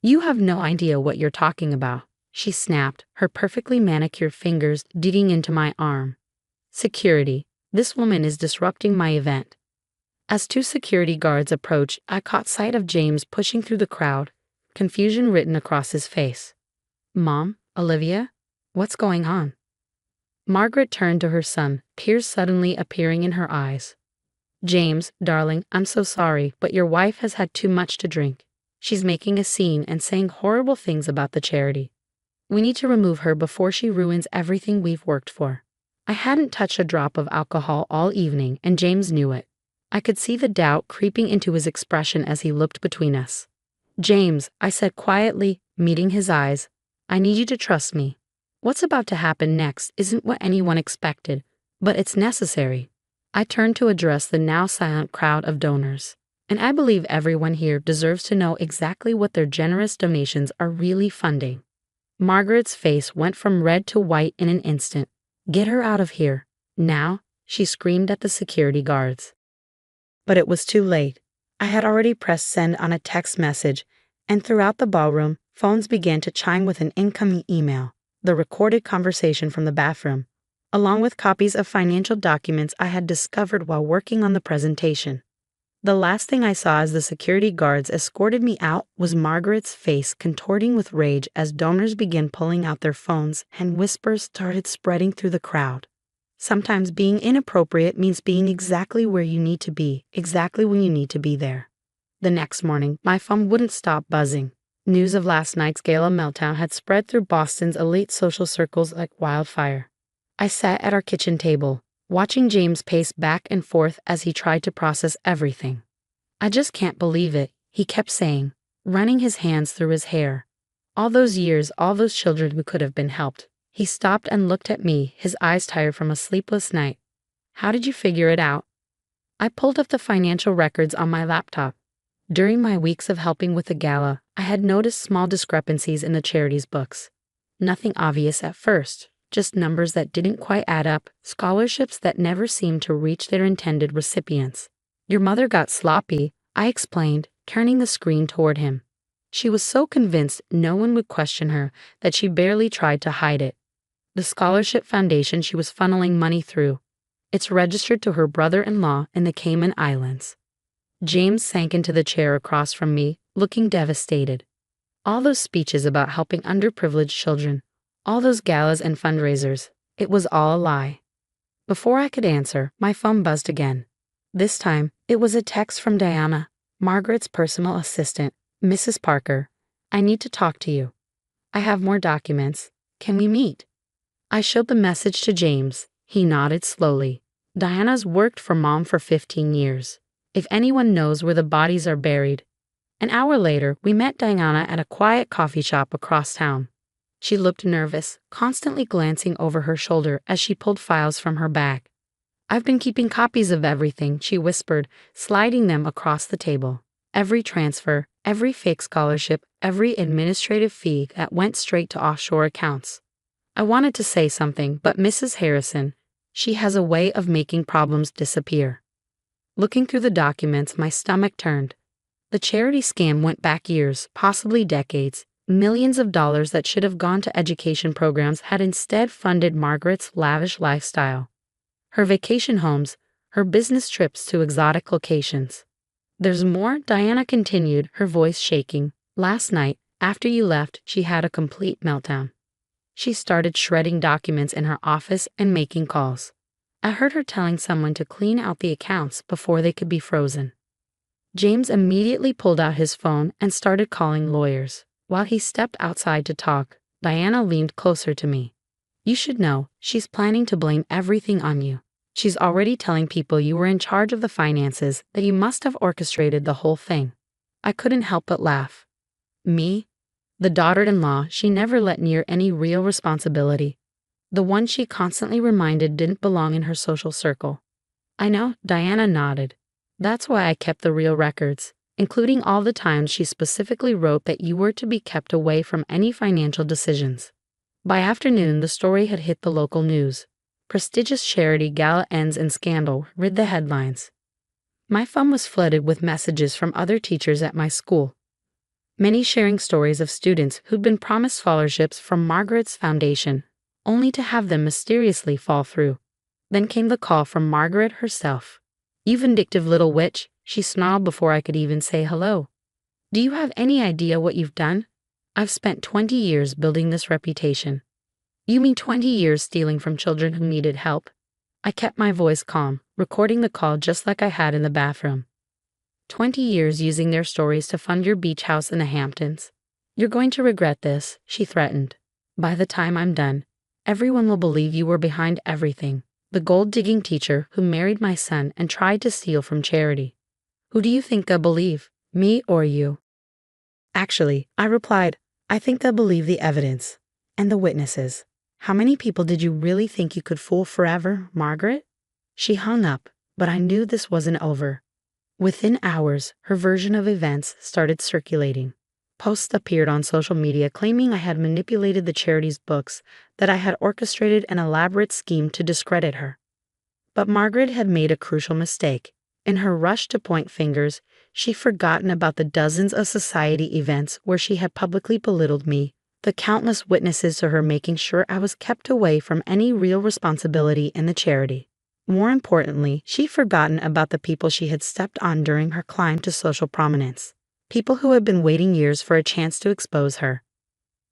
"You have no idea what you're talking about," she snapped, her perfectly manicured fingers digging into my arm. "Security, this woman is disrupting my event." As two security guards approached, I caught sight of James pushing through the crowd, confusion written across his face. "Mom, Olivia, what's going on?" Margaret turned to her son, tears suddenly appearing in her eyes. "James, darling, I'm so sorry, but your wife has had too much to drink. She's making a scene and saying horrible things about the charity. We need to remove her before she ruins everything we've worked for." I hadn't touched a drop of alcohol all evening, and James knew it. I could see the doubt creeping into his expression as he looked between us. "James," I said quietly, meeting his eyes, "I need you to trust me. What's about to happen next isn't what anyone expected, but it's necessary." I turned to address the now silent crowd of donors. "And I believe everyone here deserves to know exactly what their generous donations are really funding." Margaret's face went from red to white in an instant. "Get her out of here, now," she screamed at the security guards. But it was too late. I had already pressed send on a text message, and throughout the ballroom, phones began to chime with an incoming email, the recorded conversation from the bathroom, along with copies of financial documents I had discovered while working on the presentation. The last thing I saw as the security guards escorted me out was Margaret's face contorting with rage as donors began pulling out their phones and whispers started spreading through the crowd. Sometimes being inappropriate means being exactly where you need to be, exactly when you need to be there. The next morning, my phone wouldn't stop buzzing. News of last night's gala meltdown had spread through Boston's elite social circles like wildfire. I sat at our kitchen table, watching James pace back and forth as he tried to process everything. "I just can't believe it," he kept saying, running his hands through his hair. "All those years, all those children who could have been helped." He stopped and looked at me, his eyes tired from a sleepless night. "How did you figure it out?" I pulled up the financial records on my laptop. During my weeks of helping with the gala, I had noticed small discrepancies in the charity's books. Nothing obvious at first, just numbers that didn't quite add up, scholarships that never seemed to reach their intended recipients. "Your mother got sloppy," I explained, turning the screen toward him. She was so convinced no one would question her that she barely tried to hide it. The scholarship foundation she was funneling money through. It's registered to her brother-in-law in the Cayman Islands. James sank into the chair across from me, looking devastated. All those speeches about helping underprivileged children, all those galas and fundraisers, it was all a lie. Before I could answer, my phone buzzed again. This time, it was a text from Diana, Margaret's personal assistant. "Mrs. Parker, I need to talk to you. I have more documents. Can we meet?" I showed the message to James. He nodded slowly. "Diana's worked for Mom for 15 years. If anyone knows where the bodies are buried." An hour later, we met Diana at a quiet coffee shop across town. She looked nervous, constantly glancing over her shoulder as she pulled files from her bag. "I've been keeping copies of everything," she whispered, sliding them across the table. "Every transfer, Every fake scholarship, every administrative fee that went straight to offshore accounts. I wanted to say something, but Mrs. Harrison, she has a way of making problems disappear. Looking through the documents, my stomach turned. The charity scam went back years, possibly decades. Millions of dollars that should have gone to education programs had instead funded Margaret's lavish lifestyle. Her vacation homes, her business trips to exotic locations. There's more, Diana continued, her voice shaking. Last night, after you left, she had a complete meltdown. She started shredding documents in her office and making calls. I heard her telling someone to clean out the accounts before they could be frozen. James immediately pulled out his phone and started calling lawyers. While he stepped outside to talk, Diana leaned closer to me. You should know, she's planning to blame everything on you. She's already telling people you were in charge of the finances, that you must have orchestrated the whole thing. I couldn't help but laugh. Me? The daughter-in-law she never let near any real responsibility. The one she constantly reminded didn't belong in her social circle. I know, Diana nodded. That's why I kept the real records, including all the times she specifically wrote that you were to be kept away from any financial decisions. By afternoon, the story had hit the local news. Prestigious charity gala ends in scandal read the headlines. My phone was flooded with messages from other teachers at my school, many sharing stories of students who'd been promised scholarships from Margaret's foundation, only to have them mysteriously fall through. Then came the call from Margaret herself. You vindictive little witch, she snarled before I could even say hello. Do you have any idea what you've done? I've spent 20 years building this reputation. You mean 20 years stealing from children who needed help? I kept my voice calm, recording the call just like I had in the bathroom. 20 years using their stories to fund your beach house in the Hamptons. You're going to regret this, she threatened. By the time I'm done, everyone will believe you were behind everything. The gold-digging teacher who married my son and tried to steal from charity. Who do you think they'll believe, me or you? Actually, I replied, I think they'll believe the evidence. And the witnesses. How many people did you really think you could fool forever, Margaret? She hung up, but I knew this wasn't over. Within hours, her version of events started circulating. Posts appeared on social media claiming I had manipulated the charity's books, that I had orchestrated an elaborate scheme to discredit her. But Margaret had made a crucial mistake. In her rush to point fingers, she'd forgotten about the dozens of society events where she had publicly belittled me, the countless witnesses to her making sure I was kept away from any real responsibility in the charity. More importantly, she'd forgotten about the people she had stepped on during her climb to social prominence. People who had been waiting years for a chance to expose her.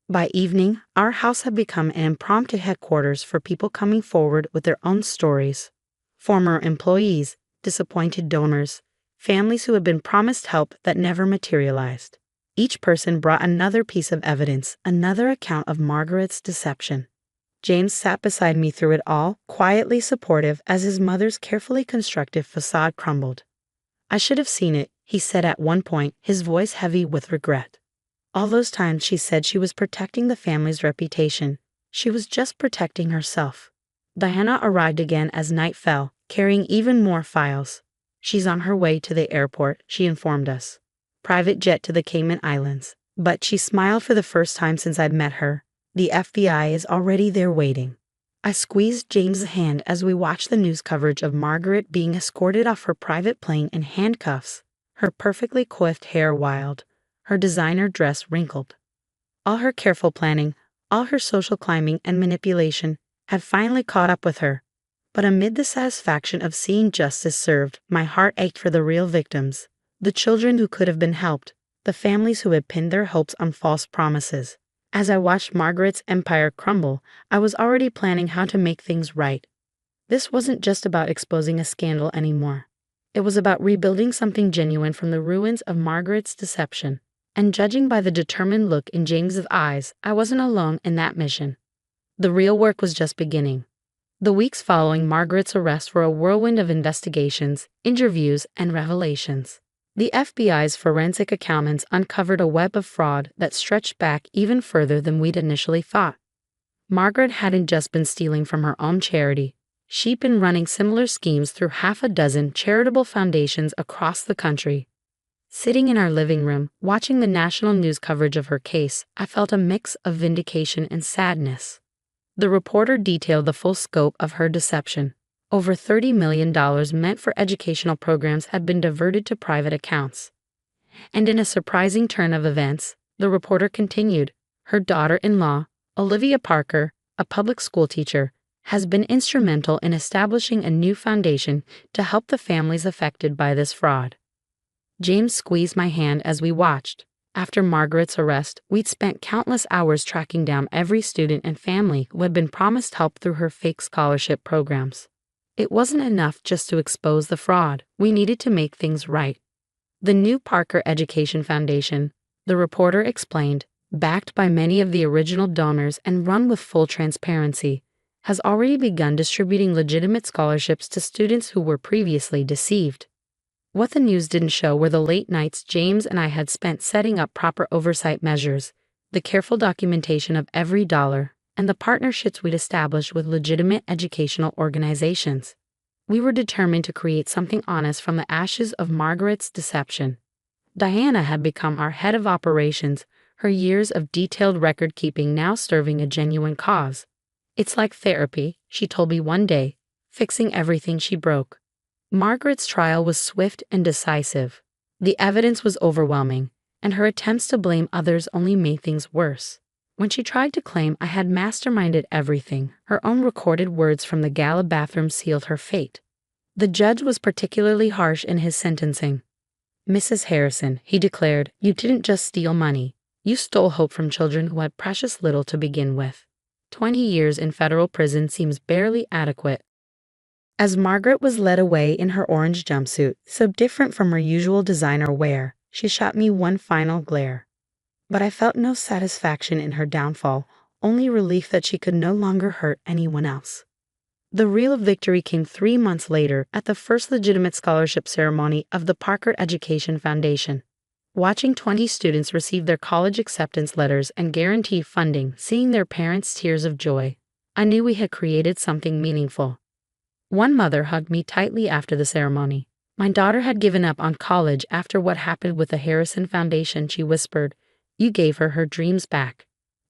By evening, our house had become an impromptu headquarters for people coming forward with their own stories. Former employees, disappointed donors, families who had been promised help that never materialized. Each person brought another piece of evidence, another account of Margaret's deception. James sat beside me through it all, quietly supportive as his mother's carefully constructed facade crumbled. I should have seen it, he said at one point, his voice heavy with regret. All those times she said she was protecting the family's reputation, she was just protecting herself. Diana arrived again as night fell, carrying even more files. She's on her way to the airport, she informed us. Private jet to the Cayman Islands. But she smiled for the first time since I'd met her. The FBI is already there waiting. I squeezed James's hand as we watched the news coverage of Margaret being escorted off her private plane in handcuffs, her perfectly coiffed hair wild, her designer dress wrinkled. All her careful planning, all her social climbing and manipulation had finally caught up with her. But amid the satisfaction of seeing justice served, my heart ached for the real victims, the children who could have been helped, the families who had pinned their hopes on false promises. As I watched Margaret's empire crumble, I was already planning how to make things right. This wasn't just about exposing a scandal anymore. It was about rebuilding something genuine from the ruins of Margaret's deception. And judging by the determined look in James's eyes, I wasn't alone in that mission. The real work was just beginning. The weeks following Margaret's arrest were a whirlwind of investigations, interviews, and revelations. The FBI's forensic accountants uncovered a web of fraud that stretched back even further than we'd initially thought. Margaret hadn't just been stealing from her own charity. She'd been running similar schemes through half a dozen charitable foundations across the country. Sitting in our living room, watching the national news coverage of her case, I felt a mix of vindication and sadness. The reporter detailed the full scope of her deception. Over $30 million meant for educational programs had been diverted to private accounts. And in a surprising turn of events, the reporter continued, her daughter-in-law, Olivia Parker, a public school teacher, has been instrumental in establishing a new foundation to help the families affected by this fraud. James squeezed my hand as we watched. After Margaret's arrest, we'd spent countless hours tracking down every student and family who had been promised help through her fake scholarship programs. It wasn't enough just to expose the fraud. We needed to make things right. The new Parker Education Foundation, the reporter explained, backed by many of the original donors and run with full transparency, has already begun distributing legitimate scholarships to students who were previously deceived. What the news didn't show were the late nights James and I had spent setting up proper oversight measures, the careful documentation of every dollar, and the partnerships we'd established with legitimate educational organizations. We were determined to create something honest from the ashes of Margaret's deception. Diana had become our head of operations, her years of detailed record-keeping now serving a genuine cause. It's like therapy, she told me one day, fixing everything she broke. Margaret's trial was swift and decisive. The evidence was overwhelming, and her attempts to blame others only made things worse. When she tried to claim I had masterminded everything, her own recorded words from the gala bathroom sealed her fate. The judge was particularly harsh in his sentencing. Mrs. Harrison, he declared, you didn't just steal money. You stole hope from children who had precious little to begin with. 20 years in federal prison seems barely adequate. As Margaret was led away in her orange jumpsuit, so different from her usual designer wear, she shot me one final glare. But I felt no satisfaction in her downfall, only relief that she could no longer hurt anyone else. The real victory came 3 months later at the first legitimate scholarship ceremony of the Parker Education Foundation. Watching 20 students receive their college acceptance letters and guaranteed funding, seeing their parents' tears of joy, I knew we had created something meaningful. One mother hugged me tightly after the ceremony. My daughter had given up on college after what happened with the Harrison Foundation, she whispered. You gave her her dreams back.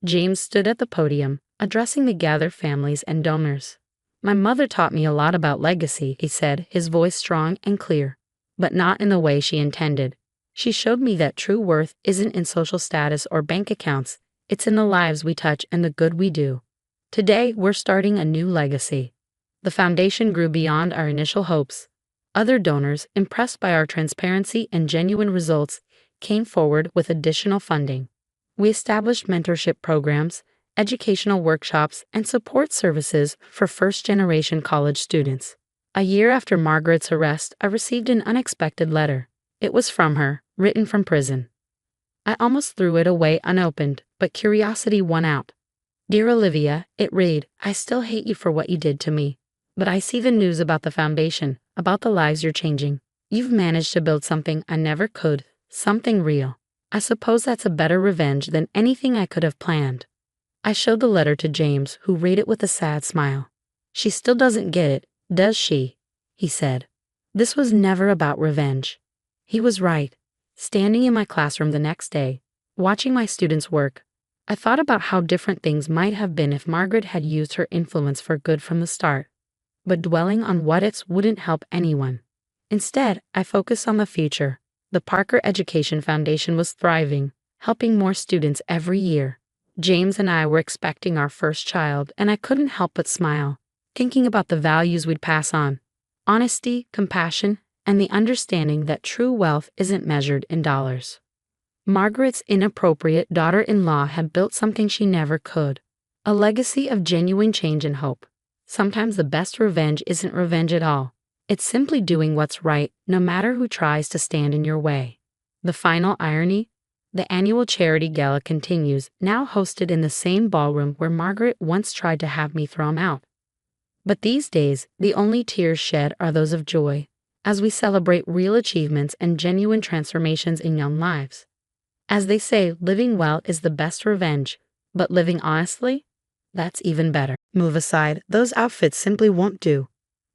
James stood at the podium, addressing the gathered families and donors. My mother taught me a lot about legacy, he said, his voice strong and clear, but not in the way she intended. She showed me that true worth isn't in social status or bank accounts, it's in the lives we touch and the good we do. Today, we're starting a new legacy. The foundation grew beyond our initial hopes. Other donors, impressed by our transparency and genuine results, came forward with additional funding. We established mentorship programs, educational workshops, and support services for first-generation college students. A year after Margaret's arrest, I received an unexpected letter. It was from her, written from prison. I almost threw it away unopened, but curiosity won out. Dear Olivia, it read, I still hate you for what you did to me. But I see the news about the foundation, about the lives you're changing. You've managed to build something I never could, something real. I suppose that's a better revenge than anything I could have planned. I showed the letter to James, who read it with a sad smile. She still doesn't get it, does she? He said. This was never about revenge. He was right. Standing in my classroom the next day, watching my students work, I thought about how different things might have been if Margaret had used her influence for good from the start. But dwelling on what-ifs wouldn't help anyone. Instead, I focused on the future. The Parker Education Foundation was thriving, helping more students every year. James and I were expecting our first child, and I couldn't help but smile, thinking about the values we'd pass on. Honesty, compassion, and the understanding that true wealth isn't measured in dollars. Margaret's inappropriate daughter-in-law had built something she never could. A legacy of genuine change and hope. Sometimes the best revenge isn't revenge at all. It's simply doing what's right, no matter who tries to stand in your way. The final irony? The annual charity gala continues, now hosted in the same ballroom where Margaret once tried to have me thrown out. But these days, the only tears shed are those of joy, as we celebrate real achievements and genuine transformations in young lives. As they say, living well is the best revenge, but living honestly? That's even better. Move aside, those outfits simply won't do.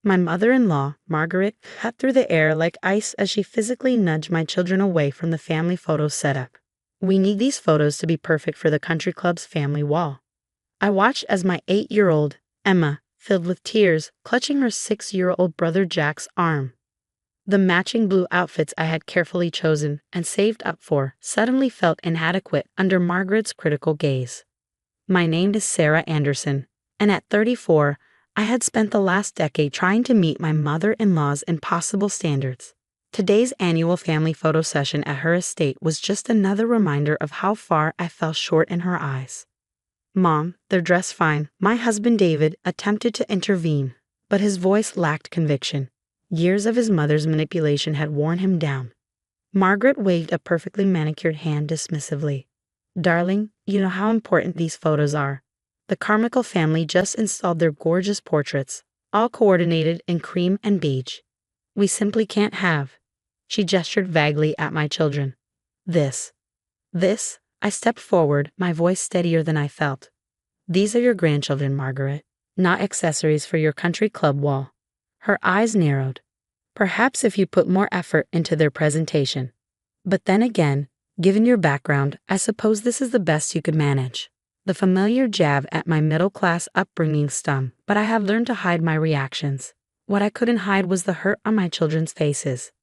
My mother-in-law, Margaret, cut through the air like ice as she physically nudged my children away from the family photo setup. We need these photos to be perfect for the country club's family wall. I watched as my 8-year-old, Emma, filled with tears, clutching her 6-year-old brother Jack's arm. The matching blue outfits I had carefully chosen and saved up for suddenly felt inadequate under Margaret's critical gaze. My name is Sarah Anderson, and at 34, I had spent the last decade trying to meet my mother-in-law's impossible standards. Today's annual family photo session at her estate was just another reminder of how far I fell short in her eyes. "Mom, they're dressed fine." My husband David attempted to intervene, but his voice lacked conviction. Years of his mother's manipulation had worn him down. Margaret waved a perfectly manicured hand dismissively. "Darling, you know how important these photos are. The Carmichael family just installed their gorgeous portraits, all coordinated in cream and beige. We simply can't have." She gestured vaguely at my children. This. I stepped forward, my voice steadier than I felt. "These are your grandchildren, Margaret, not accessories for your country club wall." Her eyes narrowed. "Perhaps if you put more effort into their presentation. But then again, given your background, I suppose this is the best you could manage." The familiar jab at my middle-class upbringing stung, but I have learned to hide my reactions. What I couldn't hide was the hurt on my children's faces.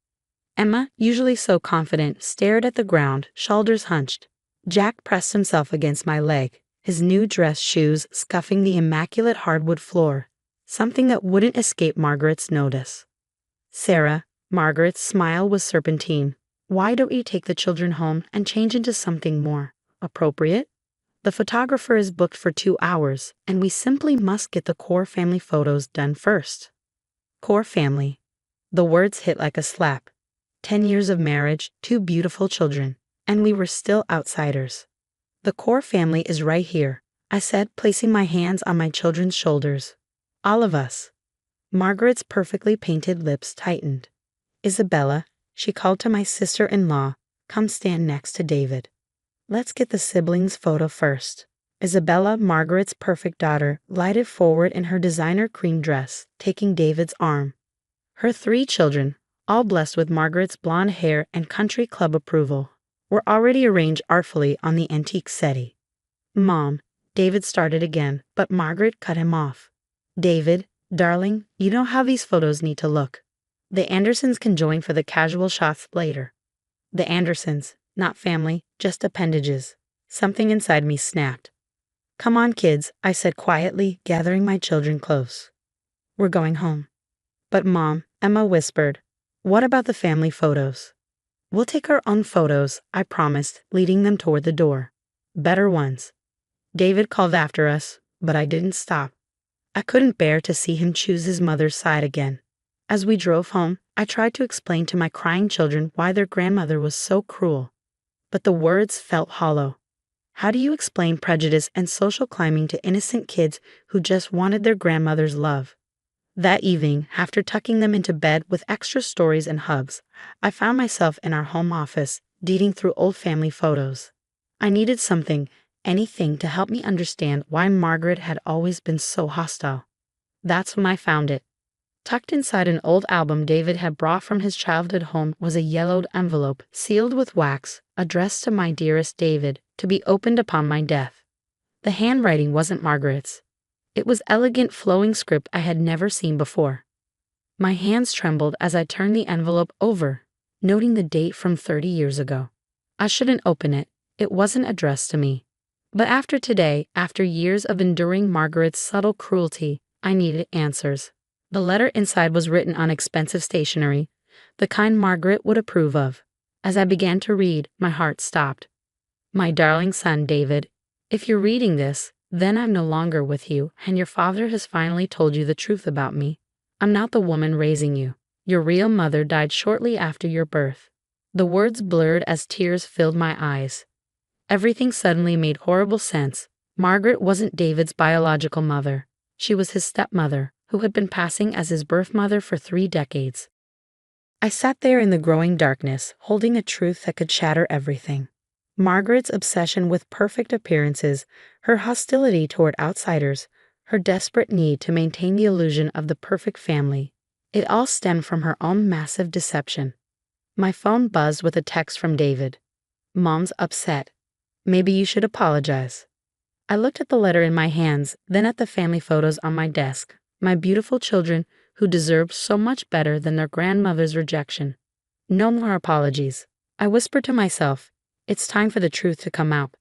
Emma, usually so confident, stared at the ground, shoulders hunched. Jack pressed himself against my leg, his new dress shoes scuffing the immaculate hardwood floor, something that wouldn't escape Margaret's notice. "Sarah," Margaret's smile was serpentine, "why don't you take the children home and change into something more appropriate? The photographer is booked for 2 hours, and we simply must get the core family photos done first." Core family. The words hit like a slap. 10 years of marriage, 2 beautiful children, and we were still outsiders. "The core family is right here," I said, placing my hands on my children's shoulders. "All of us." Margaret's perfectly painted lips tightened. "Isabella," she called to my sister-in-law, "come stand next to David. Let's get the siblings' photo first." Isabella, Margaret's perfect daughter, glided forward in her designer cream dress, taking David's arm. Her 3 children, all blessed with Margaret's blonde hair and country club approval, were already arranged artfully on the antique settee. "Mom," David started again, but Margaret cut him off. "David, darling, you know how these photos need to look. The Andersons can join for the casual shots later." The Andersons, not family, just appendages. Something inside me snapped. "Come on, kids," I said quietly, gathering my children close. "We're going home." "But Mom," Emma whispered, "what about the family photos?" "We'll take our own photos," I promised, leading them toward the door. "Better ones." David called after us, but I didn't stop. I couldn't bear to see him choose his mother's side again. As we drove home, I tried to explain to my crying children why their grandmother was so cruel. But the words felt hollow. How do you explain prejudice and social climbing to innocent kids who just wanted their grandmother's love? That evening, after tucking them into bed with extra stories and hugs, I found myself in our home office, digging through old family photos. I needed something, anything, to help me understand why Margaret had always been so hostile. That's when I found it. Tucked inside an old album David had brought from his childhood home was a yellowed envelope, sealed with wax, addressed to my dearest David, to be opened upon my death. The handwriting wasn't Margaret's. It was elegant flowing script I had never seen before. My hands trembled as I turned the envelope over, noting the date from 30 years ago. I shouldn't open it. It wasn't addressed to me. But after today, after years of enduring Margaret's subtle cruelty, I needed answers. The letter inside was written on expensive stationery, the kind Margaret would approve of. As I began to read, my heart stopped. "My darling son, David, if you're reading this, then I'm no longer with you, and your father has finally told you the truth about me. I'm not the woman raising you. Your real mother died shortly after your birth." The words blurred as tears filled my eyes. Everything suddenly made horrible sense. Margaret wasn't David's biological mother. She was his stepmother, who had been passing as his birth mother for 3 decades. I sat there in the growing darkness, holding a truth that could shatter everything. Margaret's obsession with perfect appearances, her hostility toward outsiders, her desperate need to maintain the illusion of the perfect family, It all stemmed from her own massive deception. My phone buzzed with a text from David. "Mom's upset. Maybe you should apologize." I looked at the letter in my hands, then at the family photos on my desk, my beautiful children who deserved so much better than their grandmother's rejection. No more apologies. I whispered to myself, it's time for the truth to come out.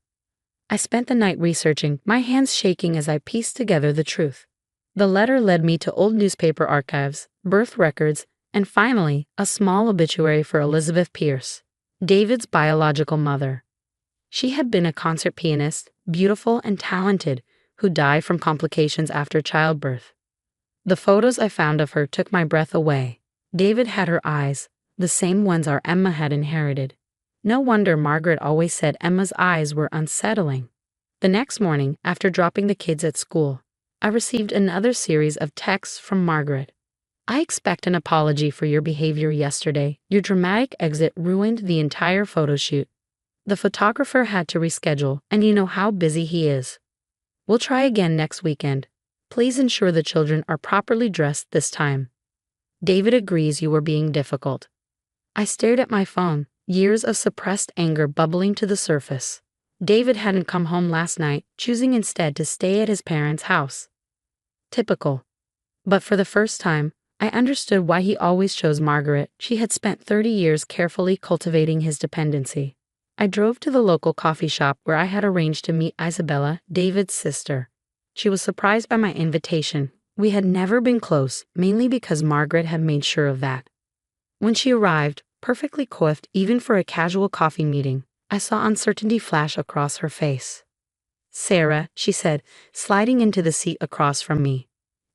I spent the night researching, my hands shaking as I pieced together the truth. The letter led me to old newspaper archives, birth records, and finally, a small obituary for Elizabeth Pierce, David's biological mother. She had been a concert pianist, beautiful and talented, who died from complications after childbirth. The photos I found of her took my breath away. David had her eyes, the same ones our Emma had inherited. No wonder Margaret always said Emma's eyes were unsettling. The next morning, after dropping the kids at school, I received another series of texts from Margaret. "I expect an apology for your behavior yesterday. Your dramatic exit ruined the entire photo shoot. The photographer had to reschedule, and you know how busy he is. We'll try again next weekend. Please ensure the children are properly dressed this time. David agrees you were being difficult." I stared at my phone, years of suppressed anger bubbling to the surface. David hadn't come home last night, choosing instead to stay at his parents' house. Typical. But for the first time, I understood why he always chose Margaret. She had spent 30 years carefully cultivating his dependency. I drove to the local coffee shop where I had arranged to meet Isabella, David's sister. She was surprised by my invitation. We had never been close, mainly because Margaret had made sure of that. When she arrived, perfectly coiffed even for a casual coffee meeting, I saw uncertainty flash across her face. "Sarah," she said, sliding into the seat across from me.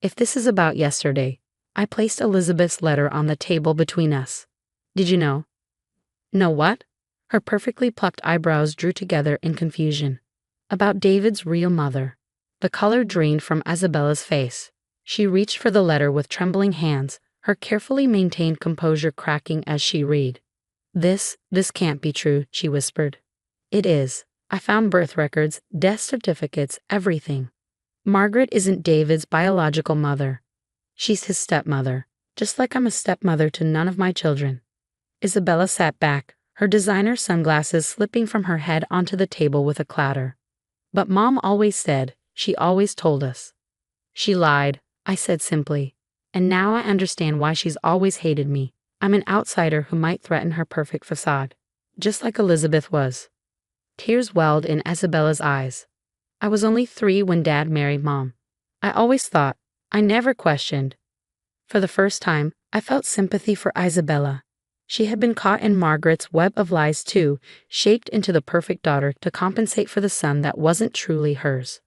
"If this is about yesterday, I placed Elizabeth's letter on the table between us. Did you know?" "Know what?" Her perfectly plucked eyebrows drew together in confusion. "About David's real mother." The color drained from Isabella's face. She reached for the letter with trembling hands, her carefully maintained composure cracking as she read. This can't be true," she whispered. "It is. I found birth records, death certificates, everything. Margaret isn't David's biological mother. She's his stepmother, just like I'm a stepmother to none of my children." Isabella sat back, her designer sunglasses slipping from her head onto the table with a clatter. "But Mom always said, she always told us." "She lied," I said simply. "And now I understand why she's always hated me. I'm an outsider who might threaten her perfect facade, just like Elizabeth was." Tears welled in Isabella's eyes. "I was only 3 when Dad married Mom. I always thought, I never questioned." For the first time, I felt sympathy for Isabella. She had been caught in Margaret's web of lies too, shaped into the perfect daughter to compensate for the son that wasn't truly hers.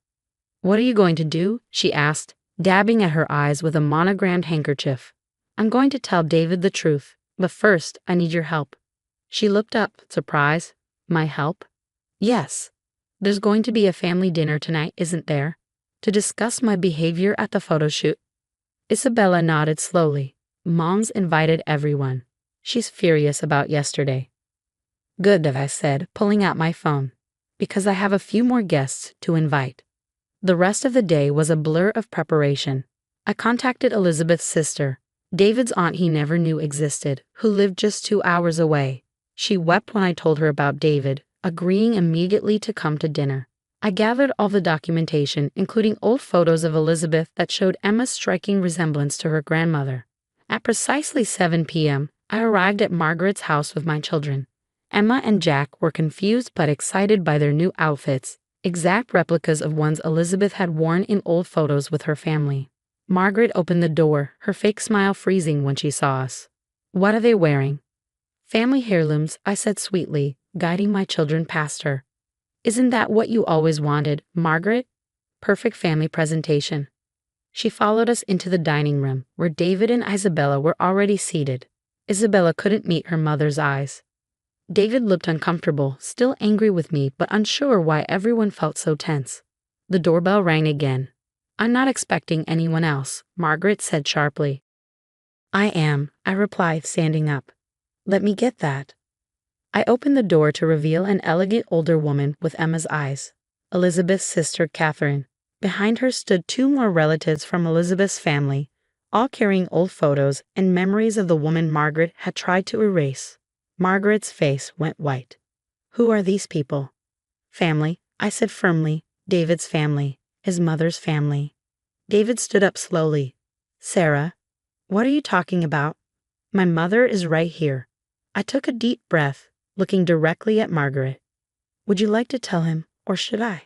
"What are you going to do?" she asked, dabbing at her eyes with a monogrammed handkerchief. "I'm going to tell David the truth, but first I need your help." She looked up, surprised. "My help?" "Yes. There's going to be a family dinner tonight, isn't there? To discuss my behavior at the photo shoot." Isabella nodded slowly. "Mom's invited everyone. She's furious about yesterday." "Good," I said, pulling out my phone, "because I have a few more guests to invite." The rest of the day was a blur of preparation. I contacted Elizabeth's sister, David's aunt he never knew existed, who lived just 2 hours away. She wept when I told her about David, agreeing immediately to come to dinner. I gathered all the documentation, including old photos of Elizabeth that showed Emma's striking resemblance to her grandmother. At precisely 7 p.m., I arrived at Margaret's house with my children. Emma and Jack were confused but excited by their new outfits, exact replicas of ones Elizabeth had worn in old photos with her family. Margaret opened the door, her fake smile freezing when she saw us. "What are they wearing?" "Family heirlooms," I said sweetly, guiding my children past her. "Isn't that what you always wanted, Margaret? Perfect family presentation." She followed us into the dining room, where David and Isabella were already seated. Isabella couldn't meet her mother's eyes. David looked uncomfortable, still angry with me, but unsure why everyone felt so tense. The doorbell rang again. "I'm not expecting anyone else," Margaret said sharply. "I am," I replied, standing up. "Let me get that." I opened the door to reveal an elegant older woman with Emma's eyes, Elizabeth's sister Catherine. Behind her stood 2 more relatives from Elizabeth's family, all carrying old photos and memories of the woman Margaret had tried to erase. Margaret's face went white. Who are these people? Family, I said firmly. David's family, his mother's family. David stood up slowly. Sarah, what are you talking about? My mother is right here. I took a deep breath, looking directly at Margaret. Would you like to tell him, or should I?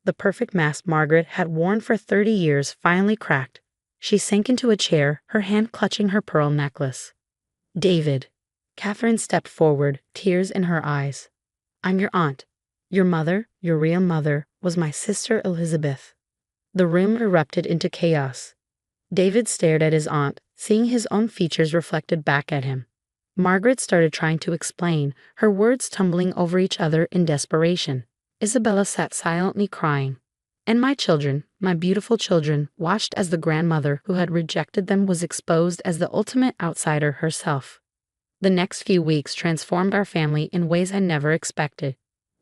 The perfect mask Margaret had worn for 30 years finally cracked. She sank into a chair, her hand clutching her pearl necklace. David. Catherine stepped forward, tears in her eyes. I'm your aunt. Your mother, your real mother, was my sister Elizabeth. The room erupted into chaos. David stared at his aunt, seeing his own features reflected back at him. Margaret started trying to explain, her words tumbling over each other in desperation. Isabella sat silently crying. And my children, my beautiful children, watched as the grandmother who had rejected them was exposed as the ultimate outsider herself. The next few weeks transformed our family in ways I never expected.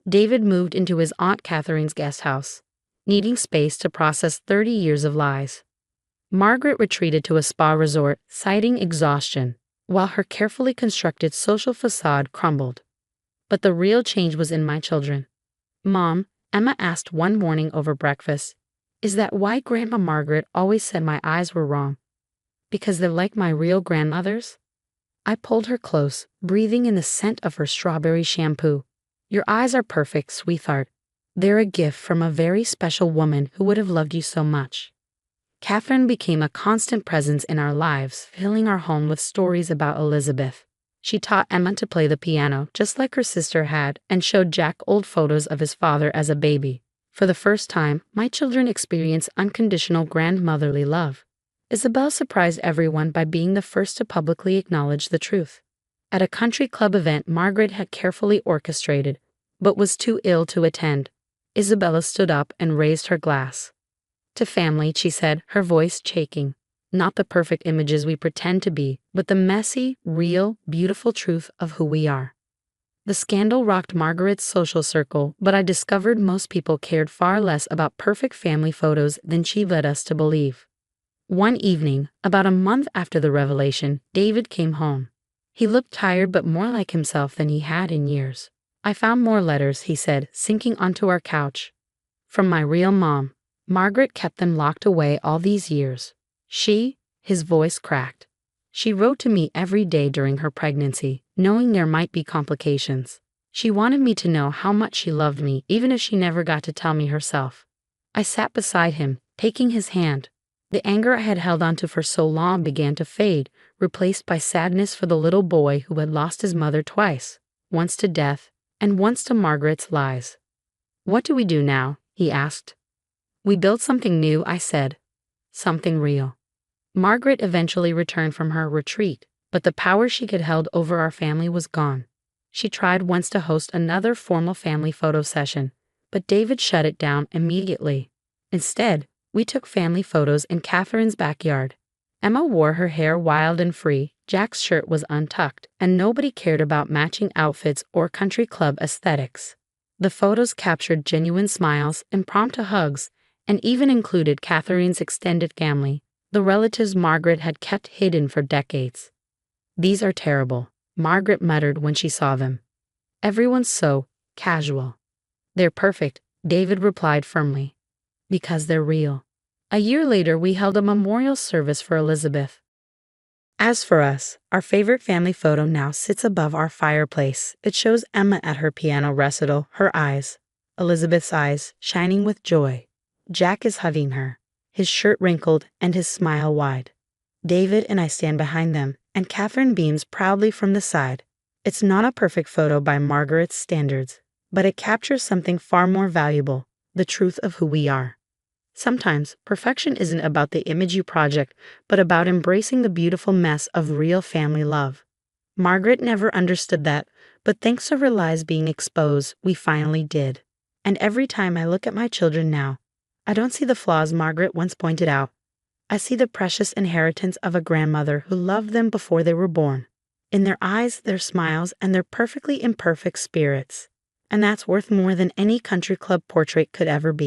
David moved into his Aunt Catherine's guest house, needing space to process 30 years of lies. Margaret retreated to a spa resort, citing exhaustion, while her carefully constructed social facade crumbled. But the real change was in my children. Mom, Emma asked one morning over breakfast, is that why Grandma Margaret always said my eyes were wrong? Because they're like my real grandmother's? I pulled her close, breathing in the scent of her strawberry shampoo. Your eyes are perfect, sweetheart. They're a gift from a very special woman who would have loved you so much. Catherine became a constant presence in our lives, filling our home with stories about Elizabeth. She taught Emma to play the piano, just like her sister had, and showed Jack old photos of his father as a baby. For the first time, my children experienced unconditional grandmotherly love. Isabel surprised everyone by being the first to publicly acknowledge the truth. At a country club event Margaret had carefully orchestrated, but was too ill to attend, Isabella stood up and raised her glass. To family, she said, her voice shaking. Not the perfect images we pretend to be, but the messy, real, beautiful truth of who we are. The scandal rocked Margaret's social circle, but I discovered most people cared far less about perfect family photos than she led us to believe. One evening, about a month after the revelation, David came home. He looked tired but more like himself than he had in years. I found more letters, he said, sinking onto our couch. From my real mom. Margaret kept them locked away all these years. His voice cracked. She wrote to me every day during her pregnancy, knowing there might be complications. She wanted me to know how much she loved me, even if she never got to tell me herself. I sat beside him, taking his hand. The anger I had held onto for so long began to fade, replaced by sadness for the little boy who had lost his mother twice, once to death, and once to Margaret's lies. What do we do now? He asked. We built something new, I said. Something real. Margaret eventually returned from her retreat, but the power she had held over our family was gone. She tried once to host another formal family photo session, but David shut it down immediately. Instead, we took family photos in Catherine's backyard. Emma wore her hair wild and free, Jack's shirt was untucked, and nobody cared about matching outfits or country club aesthetics. The photos captured genuine smiles, impromptu hugs, and even included Catherine's extended family, the relatives Margaret had kept hidden for decades. These are terrible, Margaret muttered when she saw them. Everyone's so casual. They're perfect, David replied firmly. Because they're real. A year later, we held a memorial service for Elizabeth. As for us, our favorite family photo now sits above our fireplace. It shows Emma at her piano recital, her eyes, Elizabeth's eyes, shining with joy. Jack is hugging her, his shirt wrinkled and his smile wide. David and I stand behind them, and Catherine beams proudly from the side. It's not a perfect photo by Margaret's standards, but it captures something far more valuable, the truth of who we are. Sometimes, perfection isn't about the image you project, but about embracing the beautiful mess of real family love. Margaret never understood that, but thanks to her lies being exposed, we finally did. And every time I look at my children now, I don't see the flaws Margaret once pointed out. I see the precious inheritance of a grandmother who loved them before they were born. In their eyes, their smiles, and their perfectly imperfect spirits. And that's worth more than any country club portrait could ever be.